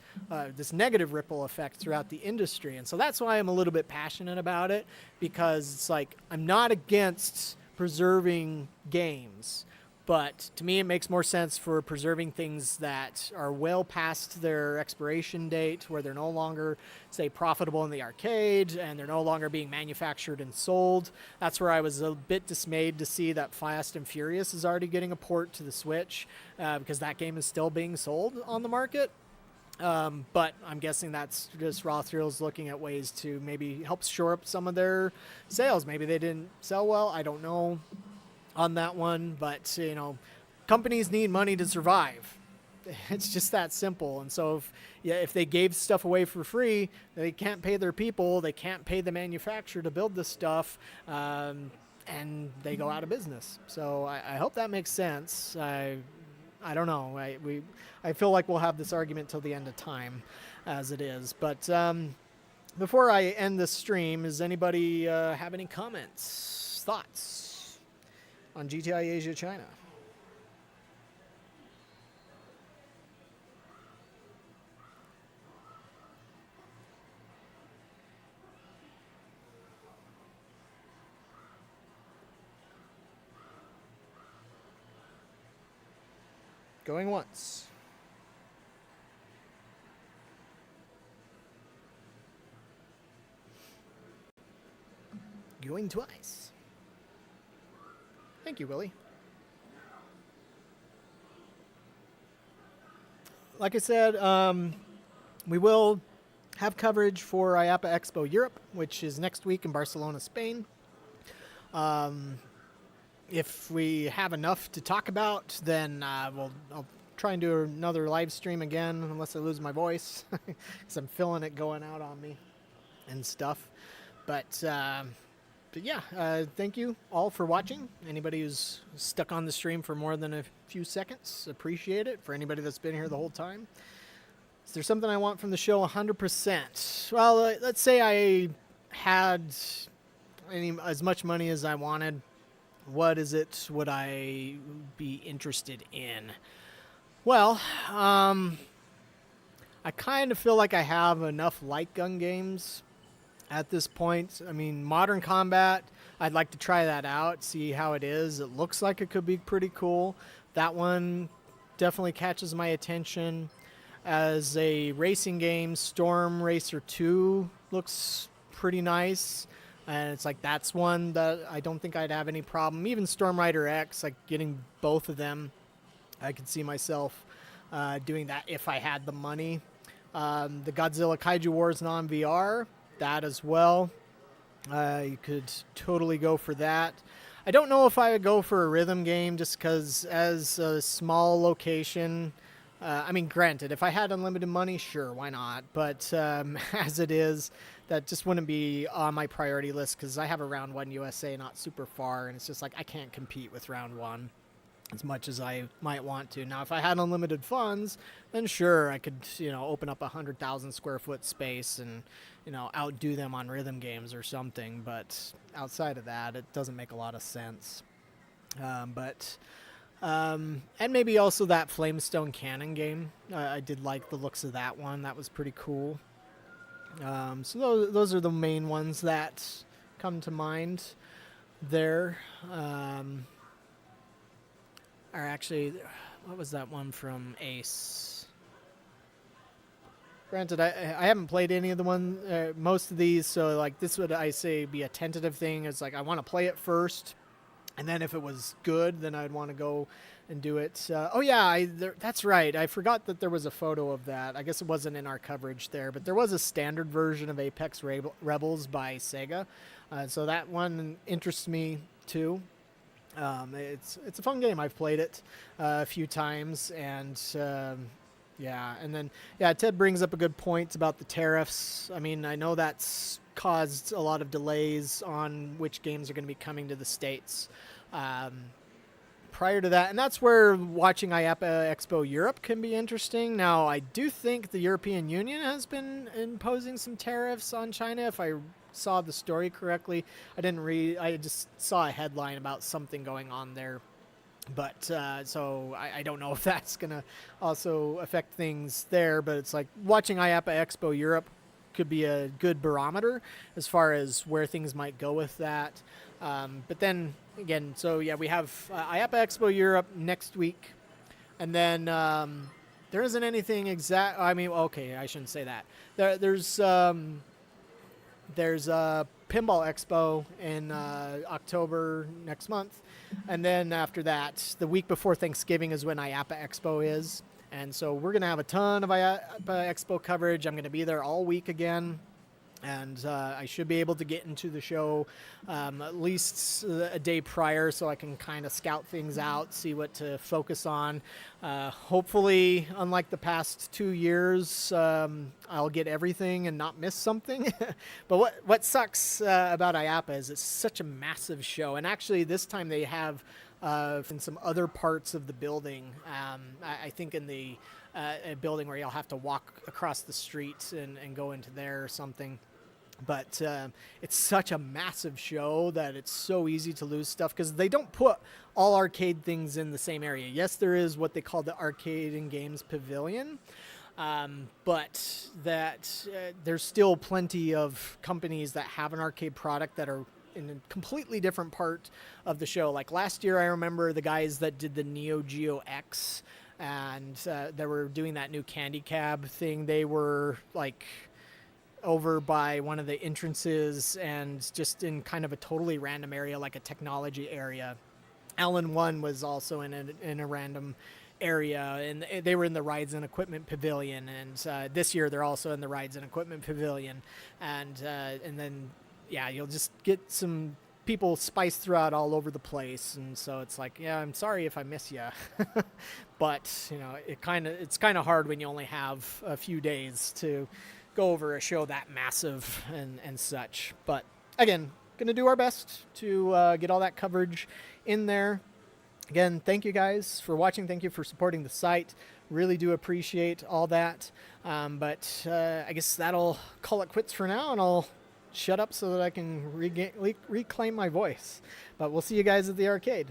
this negative ripple effect throughout the industry. And so that's why I'm a little bit passionate about it, because it's like, I'm not against preserving games, but to me it makes more sense for preserving things that are well past their expiration date, where they're no longer, say, profitable in the arcade and they're no longer being manufactured and sold. That's where I was a bit dismayed to see that Fast and Furious is already getting a port to the Switch, because that game is still being sold on the market. But I'm guessing that's just Raw Thrills looking at ways to maybe help shore up some of their sales. Maybe they didn't sell well, I don't know on that one, but companies need money to survive. It's just that simple. And so if they gave stuff away for free, they can't pay their people, they can't pay the manufacturer to build this stuff, and they go out of business. So I hope that makes sense. I don't know. I feel like we'll have this argument till the end of time as it is. But before I end this stream, does anybody have any comments, thoughts on GTI Asia China? Going once. Going twice. Thank you, Willie. Like I said, we will have coverage for IAPA Expo Europe, which is next week in Barcelona, Spain. If we have enough to talk about, then I'll try and do another live stream again, unless I lose my voice, because I'm feeling it going out on me and stuff. But yeah, thank you all for watching. Anybody who's stuck on the stream for more than a few seconds, appreciate it. For anybody that's been here the whole time. Is there something I want from the show? 100%. Well, let's say I had as much money as I wanted. What is it would I be interested in? Well, I kind of feel like I have enough light gun games at this point. I mean, Modern Combat, I'd like to try that out, see how it is. It looks like it could be pretty cool. That one definitely catches my attention. As a racing game, Storm Racer 2 looks pretty nice. And it's like, that's one that I don't think I'd have any problem. Even Storm Rider X, like getting both of them, I could see myself doing that if I had the money. The Godzilla Kaiju Wars non-VR, that as well. You could totally go for that. I don't know if I would go for a rhythm game, just because as a small location, I mean, granted, if I had unlimited money, sure, why not? But as it is, that just wouldn't be on my priority list, because I have a Round 1 USA not super far, and it's just like I can't compete with Round 1. as much as I might want to. Now, if I had unlimited funds, then sure, I could, open up 100,000 square foot space and, outdo them on rhythm games or something. But outside of that, it doesn't make a lot of sense. And maybe also that Flamestone Cannon game. I did like the looks of that one. That was pretty cool. So those are the main ones that come to mind there. Or actually, what was that one from Ace? Granted, I haven't played any of the most of these, so like this would, I say, be a tentative thing. It's like I want to play it first, and then if it was good, then I'd want to go and do it. That's right. I forgot that there was a photo of that. I guess it wasn't in our coverage there, but there was a standard version of Apex Rebels by Sega, so that one interests me too. It's a fun game. I've played it a few times, and Ted brings up a good point about the tariffs. I mean, I know that's caused a lot of delays on which games are going to be coming to the States. Prior to that, and that's where watching IAPA Expo Europe can be interesting. Now, I do think the European Union has been imposing some tariffs on China, if I saw the story correctly. I just saw a headline about something going on there. But so I don't know if that's going to also affect things there. But it's like watching IAPA Expo Europe could be a good barometer as far as where things might go with that. But then again, we have IAPA Expo Europe next week. And then there isn't anything exact. I mean, okay, I shouldn't say that. There's a Pinball Expo in October next month. And then after that, the week before Thanksgiving is when IAPA Expo is. And so we're going to have a ton of IAPA Expo coverage. I'm going to be there all week again. And I should be able to get into the show at least a day prior so I can kind of scout things out, see what to focus on. Hopefully, unlike the past 2 years, I'll get everything and not miss something. But what sucks about IAPA is it's such a massive show. And actually, this time they have in some other parts of the building, I think in the a building where you'll have to walk across the street and go into there or something. But it's such a massive show that it's so easy to lose stuff because they don't put all arcade things in the same area. Yes, there is what they call the Arcade and Games Pavilion, but that there's still plenty of companies that have an arcade product that are in a completely different part of the show. Like last year, I remember the guys that did the Neo Geo X, and they were doing that new Candy Cab thing. They were like over by one of the entrances and just in kind of a totally random area, like a technology area. Allen One was also in a random area, and they were in the Rides and Equipment Pavilion. And this year they're also in the Rides and Equipment Pavilion. And then you'll just get some people spiced throughout all over the place. And so it's like, yeah, I'm sorry if I miss you, but it's kind of hard when you only have a few days to go over a show that massive and such. But again, going to do our best to get all that coverage in there. Again, thank you guys for watching. Thank you for supporting the site. Really do appreciate all that. But I guess that'll call it quits for now, and I'll shut up so that I can reclaim my voice. But we'll see you guys at the arcade.